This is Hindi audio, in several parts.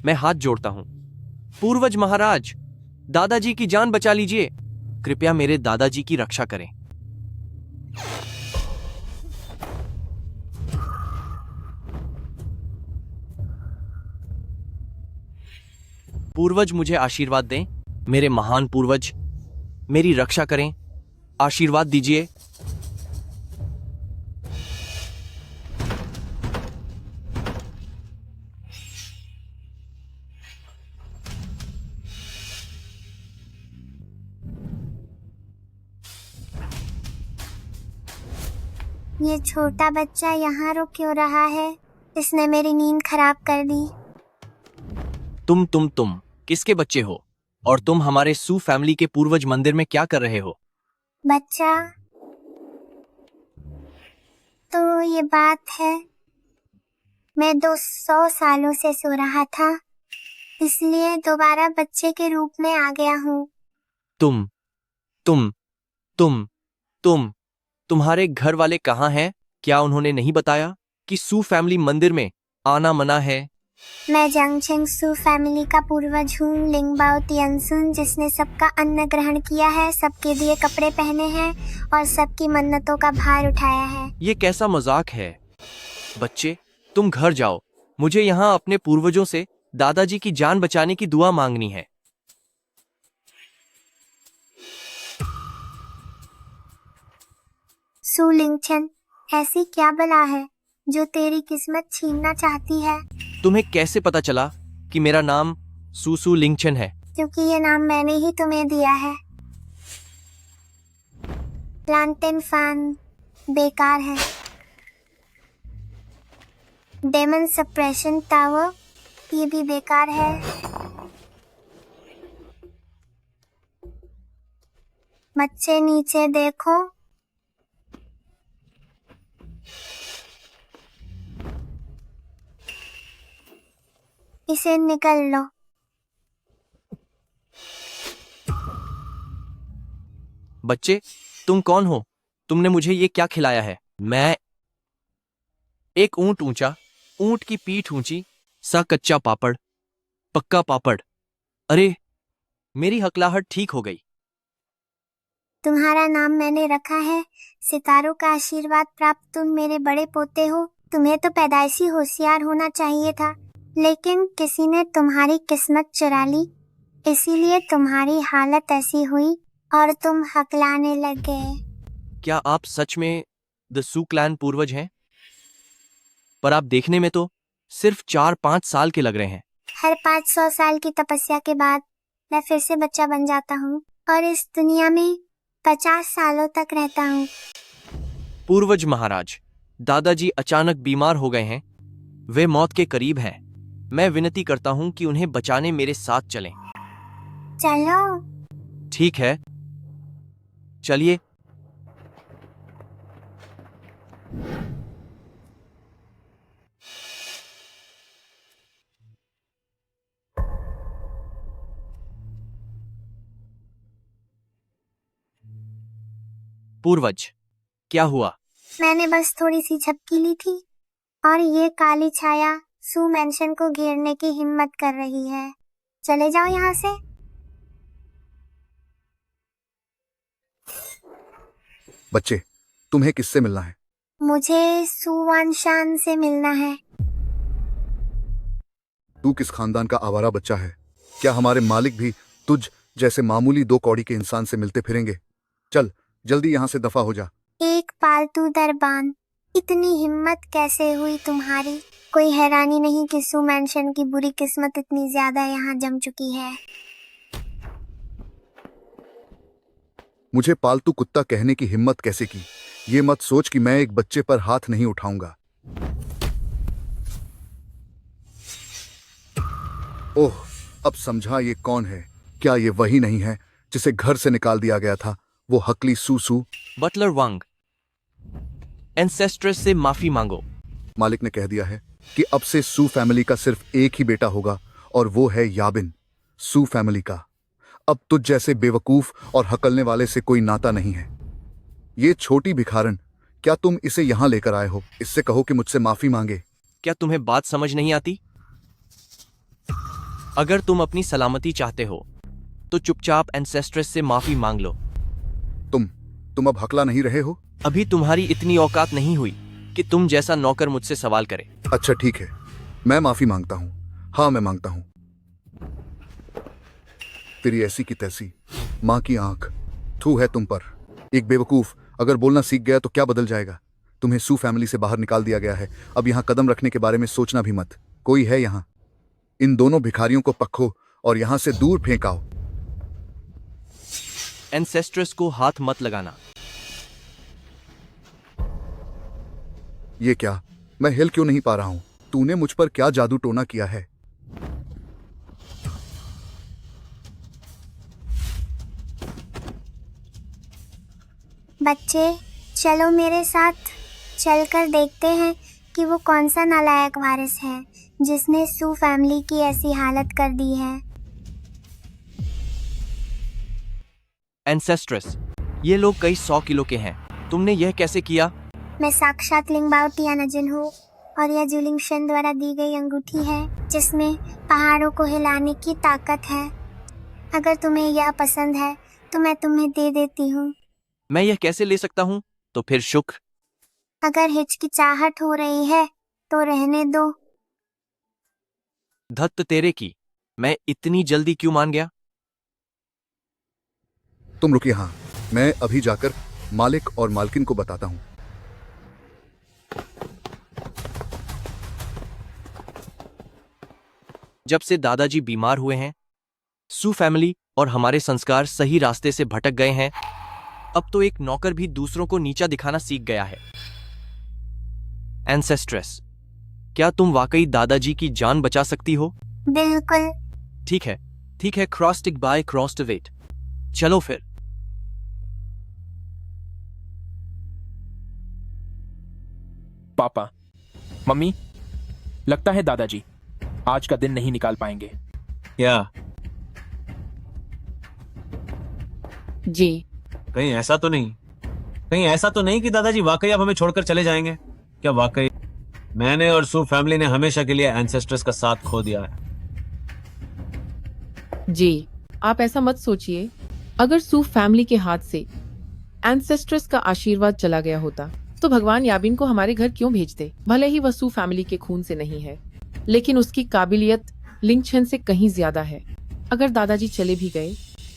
मैं हाथ जोड़ता हूँ। पूर्वज महाराज, दादाजी की जान बचा लीजिए। कृपया मेरे दादाजी की रक्षा करें। पूर्वज मुझे आशीर्वाद दें। मेरे महान पूर्वज, मेरी रक्षा करें। आशीर्वाद दीजिए। ये छोटा बच्चा यहाँ रुक क्यों रहा है? इसने मेरी नींद खराब कर दी। तुम किसके बच्चे हो? और तुम हमारे सू फैमिली के पूर्वज मंदिर में क्या कर रहे हो? बच्चा, तो ये बात है, मैं 200 सालों से सो रहा था, इसलिए दोबारा बच्चे के रूप में आ गया हूँ। तुम तुम तुम तुम तुम्हारे घर वाले कहाँ हैं? क्या उन्होंने नहीं बताया कि सू फैमिली मंदिर में आना मना है? मैं जंगचेंग सू फैमिली का पूर्वज हूँ, लिंगबाओ तियनसुन, जिसने सबका अन्न ग्रहण किया है, सबके लिए कपड़े पहने हैं और सबकी मन्नतों का भार उठाया है। ये कैसा मजाक है? बच्चे, तुम घर जाओ। मुझे यहाँ अपने पूर्वजों से दादाजी की जान बचाने की दुआ मांगनी है। सू लिंगचन, ऐसी क्या बला है जो तेरी किस्मत छीनना चाहती है? तुम्हें कैसे पता चला कि मेरा नाम सूसू लिंगचन है? क्योंकि ये नाम मैंने ही तुम्हें दिया है। प्लांटेन फान बेकार है। डेमन सप्रेशन टावर, ये भी बेकार है। बच्चे नीचे देखो। इसे निकल लो। बच्चे, तुम कौन हो? तुमने मुझे ये क्या खिलाया है? मैं एक ऊंट ऊंचा, ऊंट की पीठ ऊंची सा कच्चा पापड़, पक्का पापड़। अरे, मेरी हकलाहट ठीक हो गई। तुम्हारा नाम मैंने रखा है, सितारों का आशीर्वाद प्राप्त तुम मेरे बड़े पोते हो। तुम्हें तो पैदाइशी होशियार होना चाहिए था, लेकिन किसी ने तुम्हारी किस्मत चुरा ली, इसीलिए तुम्हारी हालत ऐसी हुई और तुम हकलाने लग गए। क्या आप सच में द सू क्लैन पूर्वज हैं? पर आप देखने में तो सिर्फ 4-5 साल के लग रहे हैं। हर 500 साल की तपस्या के बाद मैं फिर से बच्चा बन जाता हूँ और इस दुनिया में 50 सालों तक रहता हूँ। पूर्वज महाराज, दादाजी अचानक बीमार हो गए हैं। वे मौत के करीब हैं। मैं विनती करता हूँ कि उन्हें बचाने मेरे साथ चलें। चलो। ठीक है, चलिए। पूर्वज, क्या हुआ? मैंने बस थोड़ी सी झपकी ली थी और ये काली छाया सू मैंशन को घेरने की हिम्मत कर रही है। चले जाओ यहाँ से। बच्चे, तुम्हें किससे मिलना है? मुझे सुवानशान से मिलना है। तू किस खानदान का आवारा बच्चा है? क्या हमारे मालिक भी तुझ जैसे मामूली 2 कौड़ी के इंसान से मिलते फिरेंगे? चल, जल्दी यहाँ से दफा हो जा। एक पालतू दरबान, इतनी हिम्मत कैसे हुई तुम्हारी? कोई हैरानी नहीं कि सू मैंशन की बुरी किस्मत इतनी ज्यादा यहाँ जम चुकी है। मुझे पालतू कुत्ता कहने की हिम्मत कैसे की? ये मत सोच कि मैं एक बच्चे पर हाथ नहीं उठाऊंगा। ओह, अब समझा ये कौन है। क्या ये वही नहीं है जिसे घर से निकाल दिया गया था, वो हकली सूसू? बटलर वांग, एंसेस्ट्रेस से माफी मांगो। मालिक ने कह दिया है कि अब से सू फैमिली का सिर्फ एक ही बेटा होगा और वो है याबिन, सू फैमिली का। अब तुझ जैसे बेवकूफ और हकलने वाले से कोई नाता नहीं है। ये छोटी भिखारन, क्या तुम इसे यहां लेकर आए हो? इससे कहो कि मुझसे माफी मांगे। क्या तुम्हें बात समझ नहीं आती? अगर तुम अपनी सलामती चाहते हो तो चुपचाप एंसेस्ट्रेस से माफी मांग लो। तुम अब हकला नहीं रहे हो? अभी तुम्हारी इतनी औकात नहीं हुई कि तुम जैसा नौकर मुझसे सवाल करे। अच्छा ठीक है, मैं माफी मांगता हूँ। हाँ मैं मांगता हूँ। तेरी ऐसी की तैसी माँ की आंख थू है तुम पर। एक बेवकूफ अगर बोलना सीख गया तो क्या बदल जाएगा? तुम्हें सू फैमिली से बाहर निकाल दिया गया है। अब यहाँ कदम रखने के बारे में सोचना भी मत। कोई है यहाँ? इन दोनों भिखारियों को पक्खो और यहाँ से दूर फेंकाओ। एंसेस्ट्रेस को हाथ मत लगाना। ये क्या? मैं हिल क्यों नहीं पा रहा हूं? तूने मुझ पर क्या जादू टोना किया है? बच्चे चलो मेरे साथ, चलकर देखते हैं कि वो कौन सा नालायक वारिस है जिसने सू फैमिली की ऐसी हालत कर दी है। एंसेस्ट्रेस, ये लोग कई 100 किलो के हैं। तुमने यह कैसे किया? मैं साक्षात लिंगबाओ टियानाजिन हूँ और यह जुलिंगशन द्वारा दी गई अंगूठी है जिसमें पहाड़ों को हिलाने की ताकत है। अगर तुम्हें यह पसंद है तो मैं तुम्हें दे देती हूँ। मैं यह कैसे ले सकता हूँ? तो फिर शुक्र। अगर हिचकिचाहट हो रही है तो रहने दो। धत्त तेरे की, मैं इतनी जल्दी क्यों मान गया? तुम रुकिए। हाँ मैं अभी जाकर मालिक और मालकिन को बताता हूँ। जब से दादाजी बीमार हुए हैं, सू फैमिली और हमारे संस्कार सही रास्ते से भटक गए हैं। अब तो एक नौकर भी दूसरों को नीचा दिखाना सीख गया है। एंसेस्ट्रेस, क्या तुम वाकई दादाजी की जान बचा सकती हो? बिल्कुल। ठीक है, cross tick by cross to wait. चलो फिर। पापा, मम्मी, लगता है दादाजी आज का दिन नहीं निकाल पाएंगे। क्या? जी। कहीं ऐसा तो नहीं, कि दादाजी वाकई अब हमें छोड़कर चले जाएंगे? क्या वाकई मैंने और सू फैमिली ने हमेशा के लिए एंसेस्ट्रेस का साथ खो दिया है? जी, आप ऐसा मत सोचिए। अगर सू फैमिली के हाथ से एंसेस्ट्रेस का आशीर्वाद चला गया होता तो भगवान याबिन को हमारे घर क्यों भेजते? भले ही वह सू फैमिली के खून से नहीं है, लेकिन उसकी काबिलियत लिंगछन से कहीं ज्यादा है। अगर दादाजी चले भी गए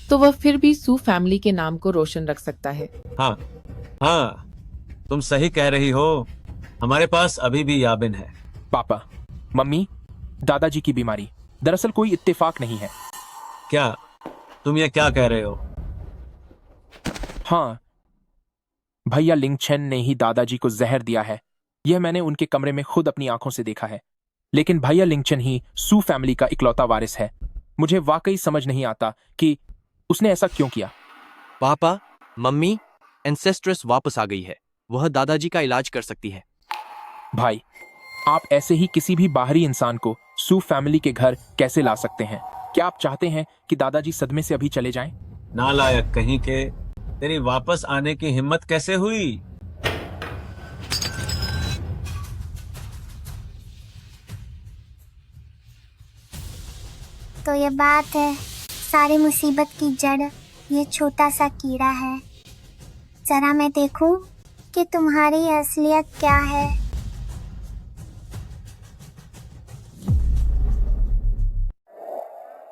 तो वह फिर भी सू फैमिली के नाम को रोशन रख सकता है। हाँ, तुम सही कह रही हो। हमारे पास अभी भी याबिन है। पापा, मम्मी, दादाजी की बीमारी दरअसल कोई इत्तेफाक नहीं है। क्या तुम ये क्या कह रहे हो? हाँ, भैया लिंगछन ने ही दादाजी को जहर दिया है। यह मैंने उनके कमरे में खुद अपनी आंखों से देखा है। लेकिन भैया लिंगछन ही सू फैमिली का इकलौता वारिस है। मुझे वाकई समझ नहीं आता कि उसने ऐसा क्यों किया। पापा, मम्मी, एंसेस्ट्रेस वापस आ गई है। वह दादाजी का इलाज कर सकती है। भाई, आप ऐसे ही किसी भी बाहरी इंसान को सू फैमिली के घर कैसे ला सकते हैं? क्या आप चाहते हैं कि दादाजी सदमे से अभी चले जाएं? नालायक कहीं के, तेरी वापस आने की हिम्मत कैसे हुई? तो ये बात है, सारी मुसीबत की जड़ ये छोटा सा कीड़ा है। जरा मैं देखूं कि तुम्हारी असलियत क्या है।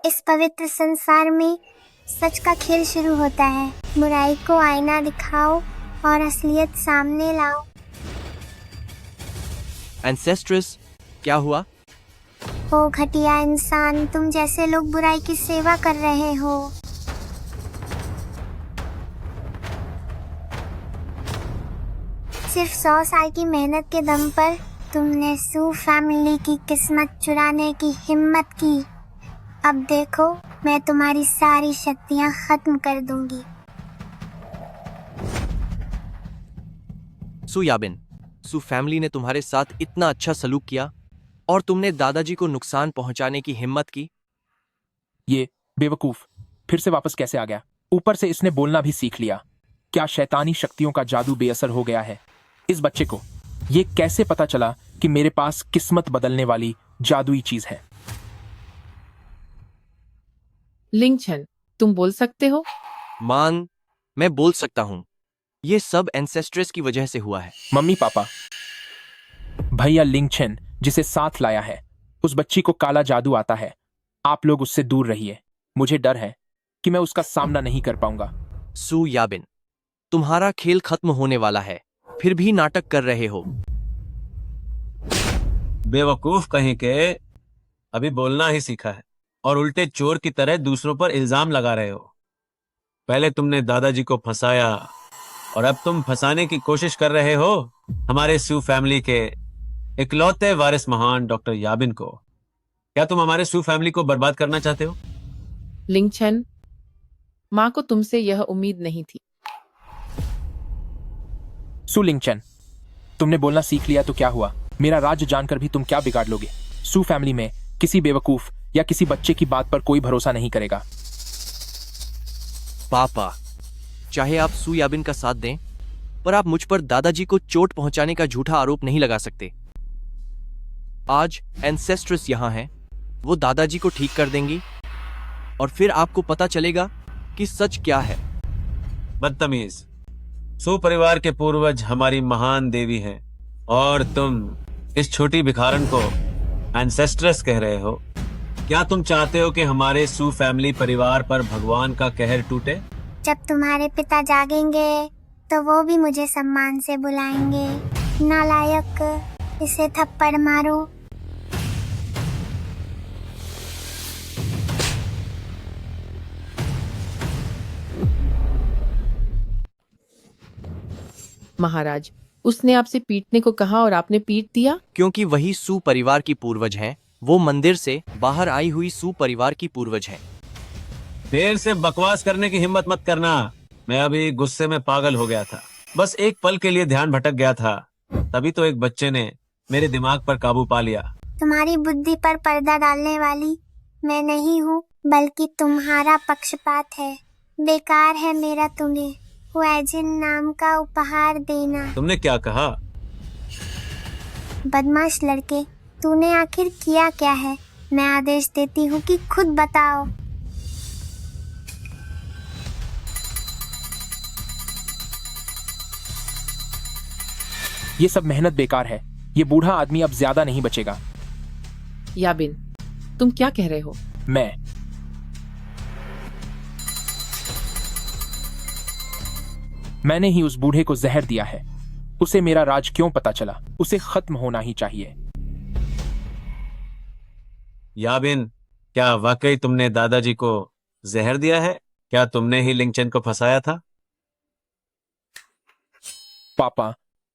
इस पवित्र संसार में सच का खेल शुरू होता है। बुराई को आईना दिखाओ और असलियत सामने लाओ। एंसेस्ट्रेस, क्या हुआ? ओ घटिया इंसान, तुम जैसे लोग बुराई की सेवा कर रहे हो। सिर्फ 100 साल की मेहनत के दम पर तुमने सू फैमिली की किस्मत चुराने की हिम्मत की। अब देखो, मैं तुम्हारी सारी शक्तियां खत्म कर दूंगी। सू याबिन, सू फैमिली ने तुम्हारे साथ इतना अच्छा सलूक किया और तुमने दादाजी को नुकसान पहुंचाने की हिम्मत की। ये बेवकूफ फिर से वापस कैसे आ गया? ऊपर से इसने बोलना भी सीख लिया। क्या शैतानी शक्तियों का जादू बेअसर हो गया है? इस बच्चे को ये कैसे पता चला कि मेरे पास किस्मत बदलने वाली जादुई चीज है? लिंगछन, तुम बोल सकते हो? मान, मैं बोल सकता हूँ। ये सब एंसेस्ट्रेस की वजह से हुआ है। मम्मी पापा, भैया लिंगछन जिसे साथ लाया है, उस बच्ची को काला जादू आता है। आप लोग उससे दूर रहिए। मुझे डर है कि मैं उसका सामना नहीं कर पाऊंगा। सू याबिन, तुम्हारा खेल खत्म होने वाला है, फिर भी नाटक कर रहे हो। बेवकूफ कहीं के, अभी बोलना ही सीखा है और उल्टे चोर की तरह दूसरों पर इल्जाम लगा रहे हो। पहले तुमने दादाजी को फंसाया और अब तुम फंसाने की कोशिश कर रहे हो हमारे सू फैमिली के इकलौते वारिस महान डॉक्टर याबिन को। क्या तुम हमारे सू फैमिली को बर्बाद करना चाहते हो? लिंगछन, माँ को तुमसे यह उम्मीद नहीं थी। सू लिंगचन, तुमने बोलना सीख लिया तो क्या हुआ? मेरा राज्य जानकर भी तुम क्या बिगाड़ लोगे? सू फैमिली में किसी बेवकूफ या किसी बच्चे की बात पर कोई भरोसा नहीं करेगा। पापा, चाहे आप सू याबिन का साथ दें, पर आप मुझ पर दादाजी को चोट पहुंचाने का झूठा आरोप नहीं लगा सकते। आज एंसेस्ट्रेस यहां है, वो दादाजी को ठीक कर देंगी और फिर आपको पता चलेगा कि सच क्या है। बदतमीज, सू परिवार के पूर्वज हमारी महान देवी हैं और तुम इस छोटी भिखारन को एंसेस्ट्रेस कह रहे हो। क्या तुम चाहते हो कि हमारे सू फैमिली परिवार पर भगवान का कहर टूटे? जब तुम्हारे पिता जागेंगे तो वो भी मुझे सम्मान से बुलाएंगे। नालायक, इसे थप्पड़ मारो। महाराज, उसने आपसे पीटने को कहा और आपने पीट दिया? क्योंकि वही सू परिवार की पूर्वज हैं। वो मंदिर से बाहर आई हुई सू परिवार की पूर्वज हैं। देर से बकवास करने की हिम्मत मत करना। मैं अभी गुस्से में पागल हो गया था। बस एक पल के लिए ध्यान भटक गया था, तभी तो एक बच्चे ने मेरे दिमाग पर काबू पा लिया। तुम्हारी बुद्धि पर पर्दा डालने वाली मैं नहीं हूँ, बल्कि तुम्हारा पक्षपात है। बेकार है मेरा तुम्हें वैजिन नाम का उपहार देना। तुमने क्या कहा? बदमाश लड़के, तूने आखिर किया क्या है? मैं आदेश देती हूँ कि खुद बताओ। ये सब मेहनत बेकार है। ये बूढ़ा आदमी अब ज्यादा नहीं बचेगा। याबिन, तुम क्या कह रहे हो? मैंने ही उस बूढ़े को जहर दिया है। उसे मेरा राज क्यों पता चला? उसे खत्म होना ही चाहिए। याबिन, क्या वाकई तुमने दादाजी को जहर दिया है? क्या तुमने ही लिंगचन को फंसाया था? पापा,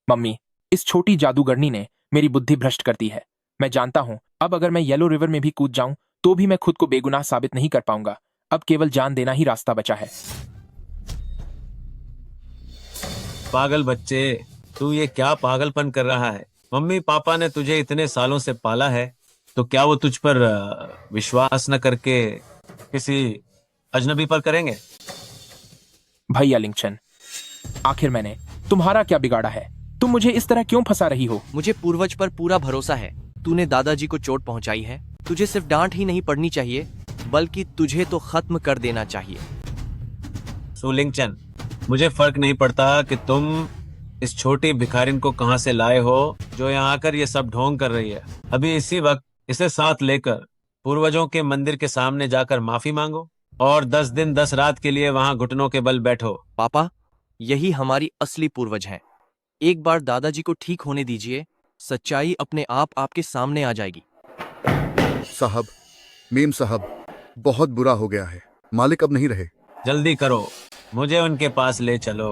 मम्मी, इस छोटी जादूगरनी ने मेरी बुद्धि भ्रष्ट कर दी है। मैं जानता हूं अब अगर मैं येलो रिवर में भी कूद जाऊं तो भी मैं खुद को बेगुनाह साबित नहीं कर पाऊंगा। अब केवल जान देना ही रास्ता बचा है। पागल बच्चे, तू ये क्या पागलपन कर रहा है? मम्मी पापा ने तुझे इतने सालों से पाला है, तो क्या वो तुझ पर विश्वास न करके किसी अजनबी पर करेंगे? भैया लिंगचन, आखिर मैंने तुम्हारा क्या बिगाड़ा है? तुम मुझे इस तरह क्यों फंसा रही हो? मुझे पूर्वज पर पूरा भरोसा है। तूने दादाजी को चोट पहुंचाई है। तुझे सिर्फ डांट ही नहीं पड़नी चाहिए, बल्कि तुझे तो खत्म कर देना चाहिए। सो लिंगचन, मुझे फर्क नहीं पड़ता कि तुम इस छोटी भिखारिन को कहां से लाए हो जो यहाँ आकर ये सब ढोंग कर रही है। अभी इसी वक्त इसे साथ लेकर पूर्वजों के मंदिर के सामने जाकर माफी मांगो और 10 दिन 10 रात के लिए वहां घुटनों के बल बैठो। पापा, यही हमारी असली पूर्वज हैं। एक बार दादाजी को ठीक होने दीजिए, सच्चाई अपने आप आपके सामने आ जाएगी। साहब, मेम साहब, बहुत बुरा हो गया है। मालिक अब नहीं रहे। जल्दी करो, मुझे उनके पास ले चलो।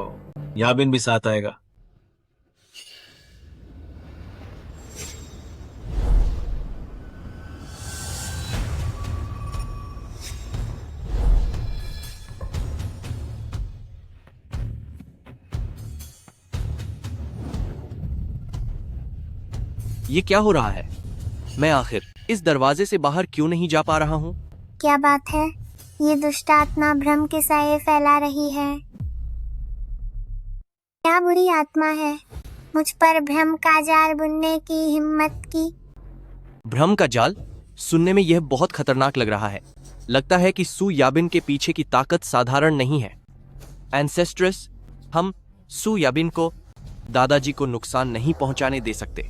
याबिन भी साथ आएगा। ये क्या हो रहा है? मैं आखिर इस दरवाजे से बाहर क्यों नहीं जा पा रहा हूँ? क्या बात है? ये दुष्ट आत्मा भ्रम के साये फैला रही है। क्या बुरी आत्मा है मुझ पर भ्रम का जाल बुनने की हिम्मत की? भ्रम का जाल? सुनने में यह बहुत खतरनाक लग रहा है। लगता है कि सू याबिन के पीछे की ताकत साधारण नहीं है। एंसेस्ट्रेस, हम सू याबिन को दादाजी को नुकसान नहीं पहुंचाने दे सकते।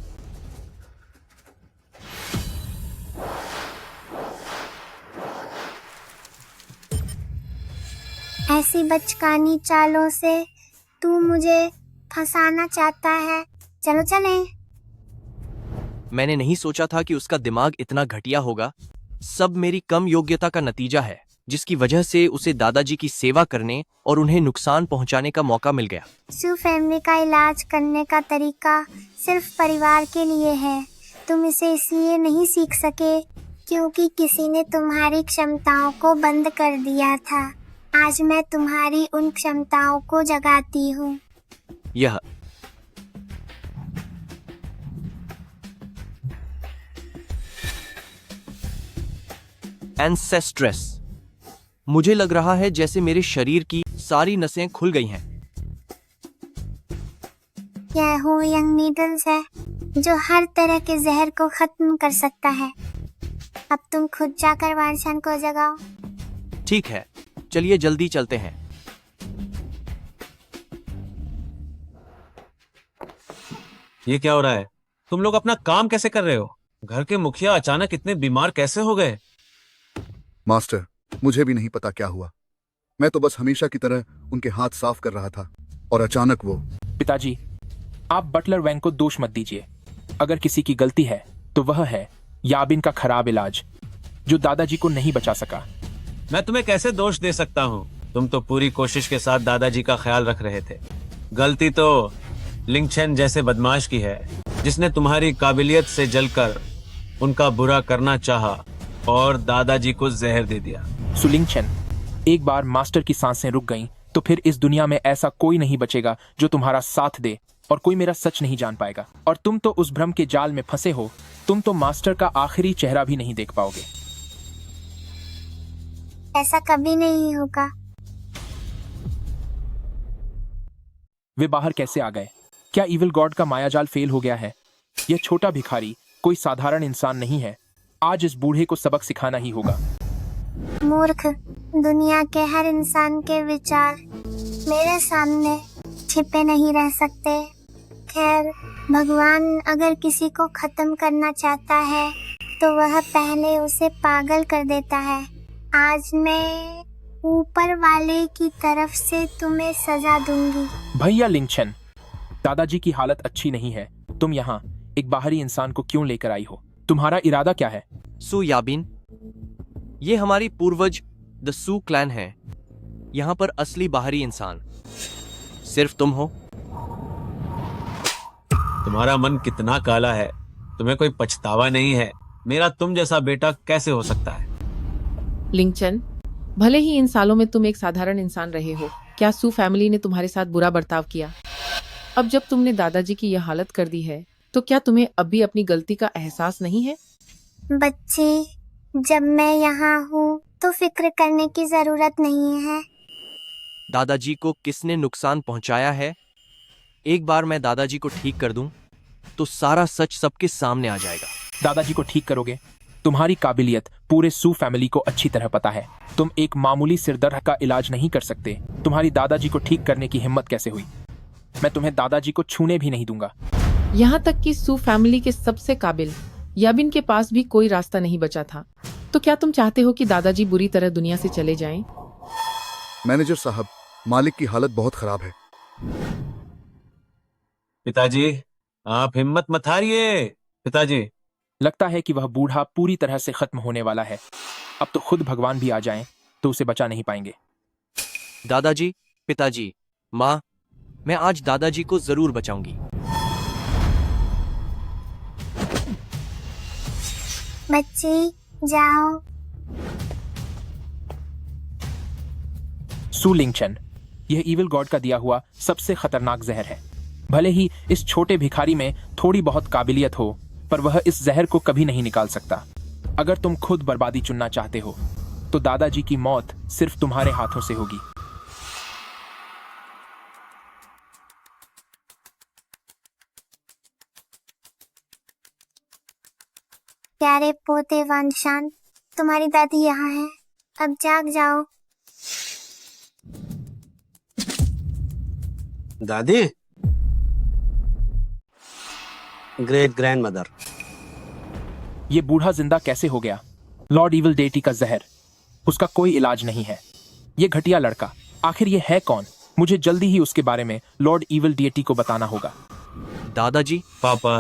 ऐसी बचकानी चालों से तू मुझे फंसाना चाहता है। चलो चलें। मैंने नहीं सोचा था कि उसका दिमाग इतना घटिया होगा। सब मेरी कम योग्यता का नतीजा है, जिसकी वजह से उसे दादाजी की सेवा करने और उन्हें नुकसान पहुंचाने का मौका मिल गया। सू फैमिली का इलाज करने का तरीका सिर्फ परिवार के लिए है। तुम इसे इसलिए नहीं सीख सके क्योंकि किसी ने तुम्हारी क्षमताओं को बंद कर दिया था। आज मैं तुम्हारी उन क्षमताओं को जगाती हूँ। यह एंसेस्ट्रेस, मुझे लग रहा है जैसे मेरे शरीर की सारी नसें खुल गई हैं। यह हो यंग नीडल्स है जो हर तरह के जहर को खत्म कर सकता है। अब तुम खुद जाकर वानशन को जगाओ। ठीक है, चलिए जल्दी चलते हैं। ये क्या हो रहा है? तुम लोग अपना काम कैसे कर रहे हो? घर के मुखिया अचानक इतने बीमार कैसे हो गए? मास्टर, मुझे भी नहीं पता क्या हुआ। मैं तो बस हमेशा की तरह उनके हाथ साफ कर रहा था और अचानक वो। पिताजी, आप बटलर वैंग को दोष मत दीजिए। अगर किसी की गलती है तो वह है याबिन का खराब इलाज, जो दादाजी को नहीं बचा सका। मैं तुम्हें कैसे दोष दे सकता हूँ? तुम तो पूरी कोशिश के साथ दादाजी का ख्याल रख रहे थे। गलती तो लिंगचेन जैसे बदमाश की है, जिसने तुम्हारी काबिलियत से जलकर उनका बुरा करना चाहा और दादाजी को जहर दे दिया। सुलिंगचेन, एक बार मास्टर की सांसें रुक गईं तो फिर इस दुनिया में ऐसा कोई नहीं बचेगा जो तुम्हारा साथ दे, और कोई मेरा सच नहीं जान पाएगा। और तुम तो उस भ्रम के जाल में फंसे हो। तुम तो मास्टर का आखिरी चेहरा भी नहीं देख पाओगे। ऐसा कभी नहीं होगा। वे बाहर कैसे आ गए? क्या इविल गॉड का मायाजाल फेल हो गया है? यह छोटा भिखारी कोई साधारण इंसान नहीं है। आज इस बूढ़े को सबक सिखाना ही होगा। मूर्ख, दुनिया के हर इंसान के विचार मेरे सामने छिपे नहीं रह सकते। खैर, भगवान अगर किसी को खत्म करना चाहता है तो वह पहले उसे पागल कर देता है। आज मैं ऊपर वाले की तरफ से तुम्हें सजा दूंगी। भैया लिंगचेन, दादाजी की हालत अच्छी नहीं है। तुम यहाँ एक बाहरी इंसान को क्यों लेकर आई हो? तुम्हारा इरादा क्या है? सू याबिन, ये हमारी पूर्वज द सू क्लैन है। यहाँ पर असली बाहरी इंसान सिर्फ तुम हो। तुम्हारा मन कितना काला है, तुम्हें कोई पछतावा नहीं है? मेरा तुम जैसा बेटा कैसे हो सकता है? लिंगचन, भले ही इन सालों में तुम एक साधारण इंसान रहे हो, क्या सू फैमिली ने तुम्हारे साथ बुरा बर्ताव किया? अब जब तुमने दादाजी की यह हालत कर दी है, तो क्या तुम्हें अब भी अपनी गलती का एहसास नहीं है? बच्चे, जब मैं यहाँ हूँ तो फिक्र करने की जरूरत नहीं है। दादाजी को किसने नुकसान पहुंचाया है? एक बार मैं दादाजी को ठीक कर दूं तो सारा सच सबके सामने आ जाएगा। दादाजी को ठीक करोगे? तुम्हारी काबिलियत पूरे सू फैमिली को अच्छी तरह पता है। तुम एक मामूली सिरदर्द का इलाज नहीं कर सकते। तुम्हारी दादाजी को ठीक करने की हिम्मत कैसे हुई? मैं तुम्हें दादाजी को छूने भी नहीं दूंगा। यहाँ तक कि सू फैमिली के सबसे काबिल याबिन के पास भी कोई रास्ता नहीं बचा था। तो क्या तुम चाहते हो कि दादाजी बुरी तरह दुनिया से चले जाएं? मैनेजर साहब, मालिक की हालत बहुत खराब है। पिताजी, आप हिम्मत मत हारिए। पिताजी, लगता है कि वह बूढ़ा पूरी तरह से खत्म होने वाला है। अब तो खुद भगवान भी आ जाएं तो उसे बचा नहीं पाएंगे। दादाजी, पिताजी, माँ, मैं आज दादाजी को जरूर बचाऊंगी। बच्चे, जाओ। सू लिंगचेन, यह इविल गॉड का दिया हुआ सबसे खतरनाक जहर है। भले ही इस छोटे भिखारी में थोड़ी बहुत काबिलियत हो, पर वह इस जहर को कभी नहीं निकाल सकता। अगर तुम खुद बर्बादी चुनना चाहते हो तो दादाजी की मौत सिर्फ तुम्हारे हाथों से होगी। प्यारे पोते वांशान, तुम्हारी दादी यहाँ है, अब जाग जाओ। दादी, ग्रेट ग्रैंड मदर। ये बूढ़ा जिंदा कैसे हो गया? लॉर्ड इविल डेटी का जहर, उसका कोई इलाज नहीं है। ये घटिया लड़का आखिर ये है कौन? मुझे जल्दी ही उसके बारे में लॉर्ड इविल डेटी को बताना होगा। दादाजी, पापा,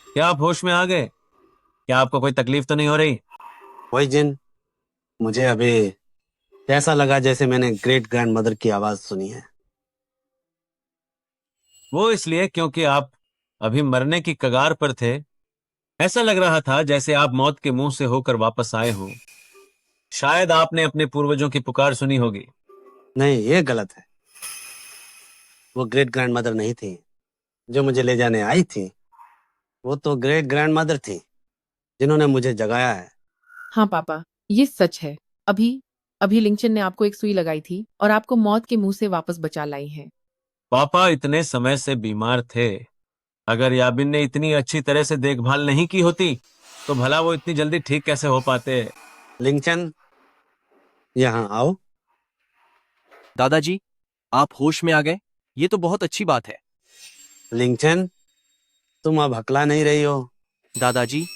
क्या आप होश में आ गए? क्या आपको कोई तकलीफ तो नहीं हो रही? वही जिन, मुझे अभी ऐसा लगा जैसे मैंने ग्रेट ग्रैंड मदर की आवाज सुनी है। वो इसलिए क्योंकि आप अभी मरने की कगार पर थे। ऐसा लग रहा था जैसे आप मौत के मुंह से होकर वापस आए हो। शायद आपने अपने पूर्वजों की पुकार सुनी होगी। नहीं, ये गलत है। वो ग्रेट ग्रैंड मदर नहीं थी जो मुझे ले जाने आई थी। वो तो ग्रेट ग्रैंड मदर थी जिन्होंने मुझे जगाया है। हाँ पापा, ये सच है। अभी लिंचन ने आपको एक सुई लगाई थी और आपको मौत के मुंह से वापस बचा लाई है। पापा इतने समय से बीमार थे। अगर याबिन ने इतनी अच्छी तरह से देखभाल नहीं की होती तो भला वो इतनी जल्दी ठीक कैसे हो पाते? लिंचन, यहाँ आओ। दादाजी, आप होश में आ गए, ये तो बहुत अच्छी बात है। लिंचन, तुम अब हकला नहीं रही हो। दादाजी,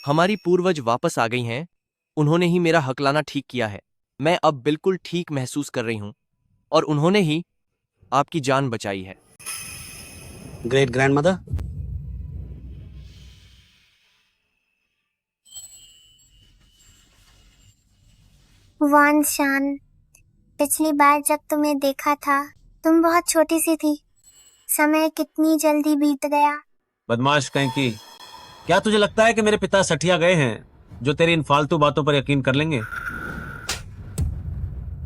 हमारी पूर्वज वापस आ गई हैं। उन्होंने ही मेरा हकलाना ठीक किया है। मैं अब बिल्कुल ठीक महसूस कर रही हूँ और उन्होंने ही आपकी जान बचाई है। ग्रेट ग्रैंड मदर, वांशान, पिछली बार जब तुम्हें देखा था तुम बहुत छोटी सी थी। समय कितनी जल्दी बीत गया। बदमाश कहीं की, क्या तुझे लगता है कि मेरे पिता सठिया गए हैं जो तेरी इन फालतू बातों पर यकीन कर लेंगे?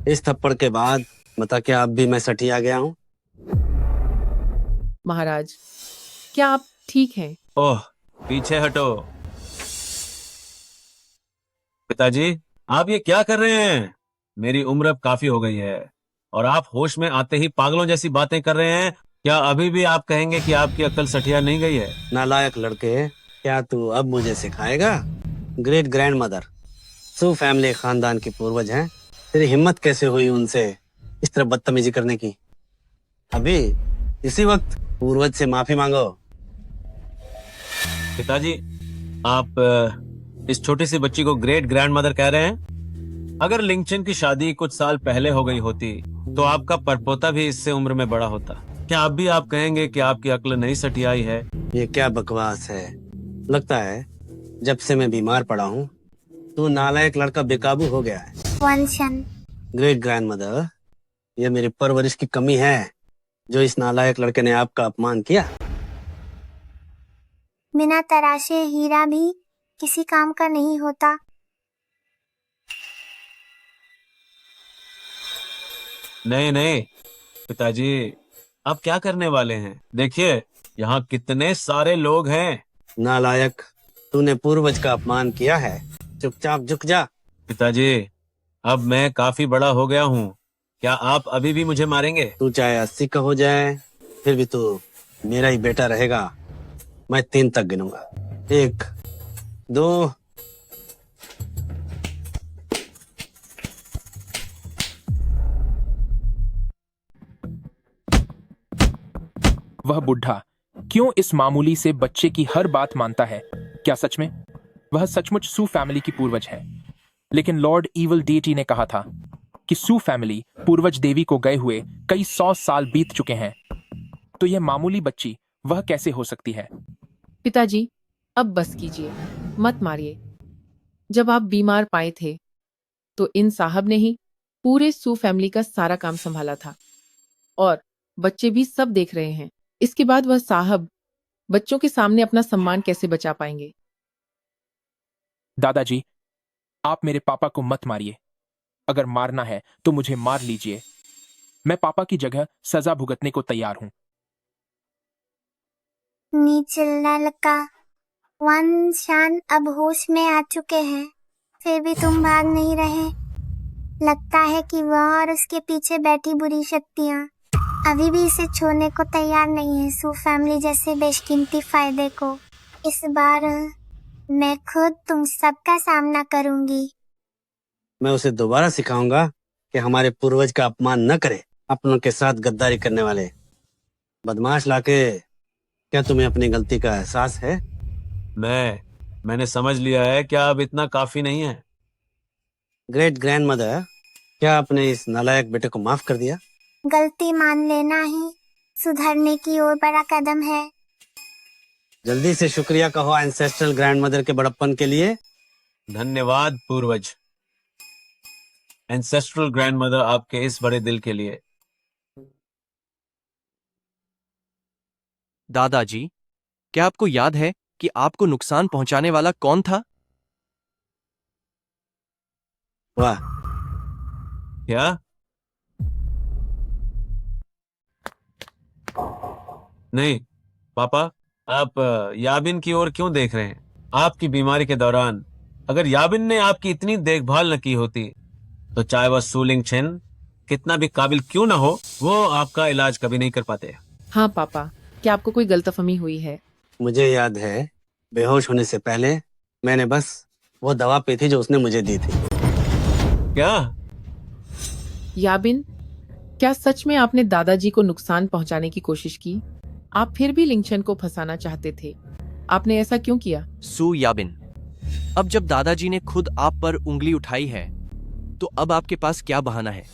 इस थप्पड़ के बाद बता क्या अब भी मैं सठिया गया हूँ? महाराज, क्या आप ठीक हैं? ओह, पीछे हटो। पिताजी, आप ये क्या कर रहे हैं? मेरी उम्र अब काफी हो गई है और आप होश में आते ही पागलों जैसी बातें कर रहे हैं। क्या अभी भी आप कहेंगे कि आपकी अक्ल सठिया नहीं गई है? नालायक लड़के, क्या तू अब मुझे सिखाएगा? ग्रेट ग्रैंड मदर सू फैमिली खानदान के पूर्वज हैं। तेरी हिम्मत कैसे हुई उनसे इस तरह बदतमीजी करने की? अभी इसी वक्त पूर्वज से माफी मांगो। पिताजी, आप इस छोटी सी बच्ची को ग्रेट ग्रैंड मदर कह रहे हैं? अगर लिंचन की शादी कुछ साल पहले हो गई होती तो आपका परपोता भी इससे उम्र में बड़ा होता। क्या अब भी आप कहेंगे कि आपकी अक्ल नहीं सटियाई है? ये क्या बकवास है? लगता है जब से मैं बीमार पड़ा हूँ तू नालायक लड़का बेकाबू हो गया है। वांशान, ग्रेट ग्रैंड मदर, ये मेरी परवरिश की कमी है जो इस नालायक लड़के ने आपका अपमान किया। बिना तराशे हीरा भी किसी काम का नहीं होता। नहीं नहीं पिताजी, आप क्या करने वाले हैं? देखिए यहाँ कितने सारे लोग हैं। नालायक, तूने पूर्वज का अपमान किया है, चुपचाप झुक जा। पिताजी, अब मैं काफी बड़ा हो गया हूँ। क्या आप अभी भी मुझे मारेंगे? तू चाहे 80 का हो जाए फिर भी तू मेरा ही बेटा रहेगा। मैं 3 तक गिनूंगा। 1, 2। वह बुढ़ा क्यों इस मामूली से बच्चे की हर बात मानता है? क्या सच में वह सचमुच सू फैमिली की पूर्वज है? लेकिन लॉर्ड इविल डीटी ने कहा था कि सू फैमिली पूर्वज देवी को गए हुए कई 100 साल बीत चुके हैं। तो यह मामूली बच्ची वह कैसे हो सकती है? पिताजी, अब बस कीजिए, मत मारिए। जब आप बीमार पाए थे तो इन साहब ने ही पूरे सू फैमिली का सारा काम संभाला था और बच्चे भी सब देख रहे हैं। इसके बाद वह साहब बच्चों के सामने अपना सम्मान कैसे बचा पाएंगे? दादाजी, आप मेरे पापा को मत मारिए। अगर मारना है तो मुझे मार लीजिए। मैं पापा की जगह सजा भुगतने को तैयार हूं। नीचिल्ला लका, वांशान अब होश में आ चुके हैं, फिर भी तुम भाग नहीं रहे। लगता है कि वह और उसके पीछे बैठी बुरी शक्तियां अभी भी इसे छोड़ने को तैयार नहीं है। सू फैमिली जैसे बेशकीमती फायदे को इस बार मैं खुद तुम सबका सामना करूंगी। मैं उसे दोबारा सिखाऊंगा कि हमारे पूर्वज का अपमान न करे। अपनों के साथ गद्दारी करने वाले बदमाश लाके, क्या तुम्हें अपनी गलती का एहसास है? मैंने समझ लिया है, क्या अब इतना काफी नहीं है? ग्रेट ग्रैंड मदर, क्या आपने इस नालायक बेटे को माफ कर दिया? गलती मान लेना ही सुधरने की ओर बड़ा कदम है। जल्दी से शुक्रिया कहो एंसेस्ट्रल ग्रैंड मदर के बड़प्पन के लिए। धन्यवाद पूर्वज। एंसेस्ट्रल ग्रैंडमदर आपके इस बड़े दिल के लिए। दादाजी, क्या आपको याद है कि आपको नुकसान पहुंचाने वाला कौन था? वाह, क्या? नहीं पापा, आप याबिन की ओर क्यों देख रहे हैं? आपकी बीमारी के दौरान अगर याबिन ने आपकी इतनी देखभाल न की होती तो चाहे वह सूलिंग छेन कितना भी काबिल क्यों ना हो, वो आपका इलाज कभी नहीं कर पाते। हाँ पापा, क्या आपको कोई गलतफहमी हुई है? मुझे याद है बेहोश होने से पहले मैंने बस वो दवा पी थी जो उसने मुझे दी थी। क्या? याबिन, क्या सच में आपने दादाजी को नुकसान पहुंचाने की कोशिश की? आप फिर भी लिंगशन को फंसाना चाहते थे। आपने ऐसा क्यों किया? सू याबिन, अब जब दादाजी ने खुद आप पर उंगली उठाई है तो अब आपके पास क्या बहाना है?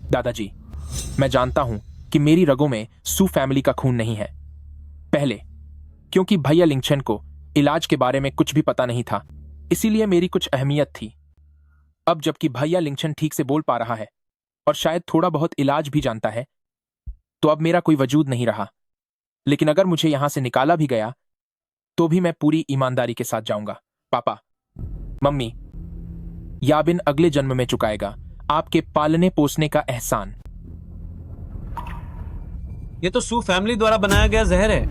दादाजी, मैं जानता हूं कि मेरी रगों में सू फैमिली का खून नहीं है। पहले क्योंकि भैया लिंगशन को इलाज के बारे में कुछ भी पता नहीं था, इसीलिए मेरी कुछ अहमियत थी। अब जबकि भैया लिंगशन ठीक से बोल पा रहा है और शायद थोड़ा बहुत इलाज भी जानता है, तो अब मेरा कोई वजूद नहीं रहा। लेकिन अगर मुझे यहां से निकाला भी गया तो भी मैं पूरी ईमानदारी के साथ जाऊंगा। पापा, मम्मी, याबिन अगले जन्म में चुकाएगा आपके पालने पोसने का एहसान। ये तो सू फैमिली द्वारा बनाया गया जहर है।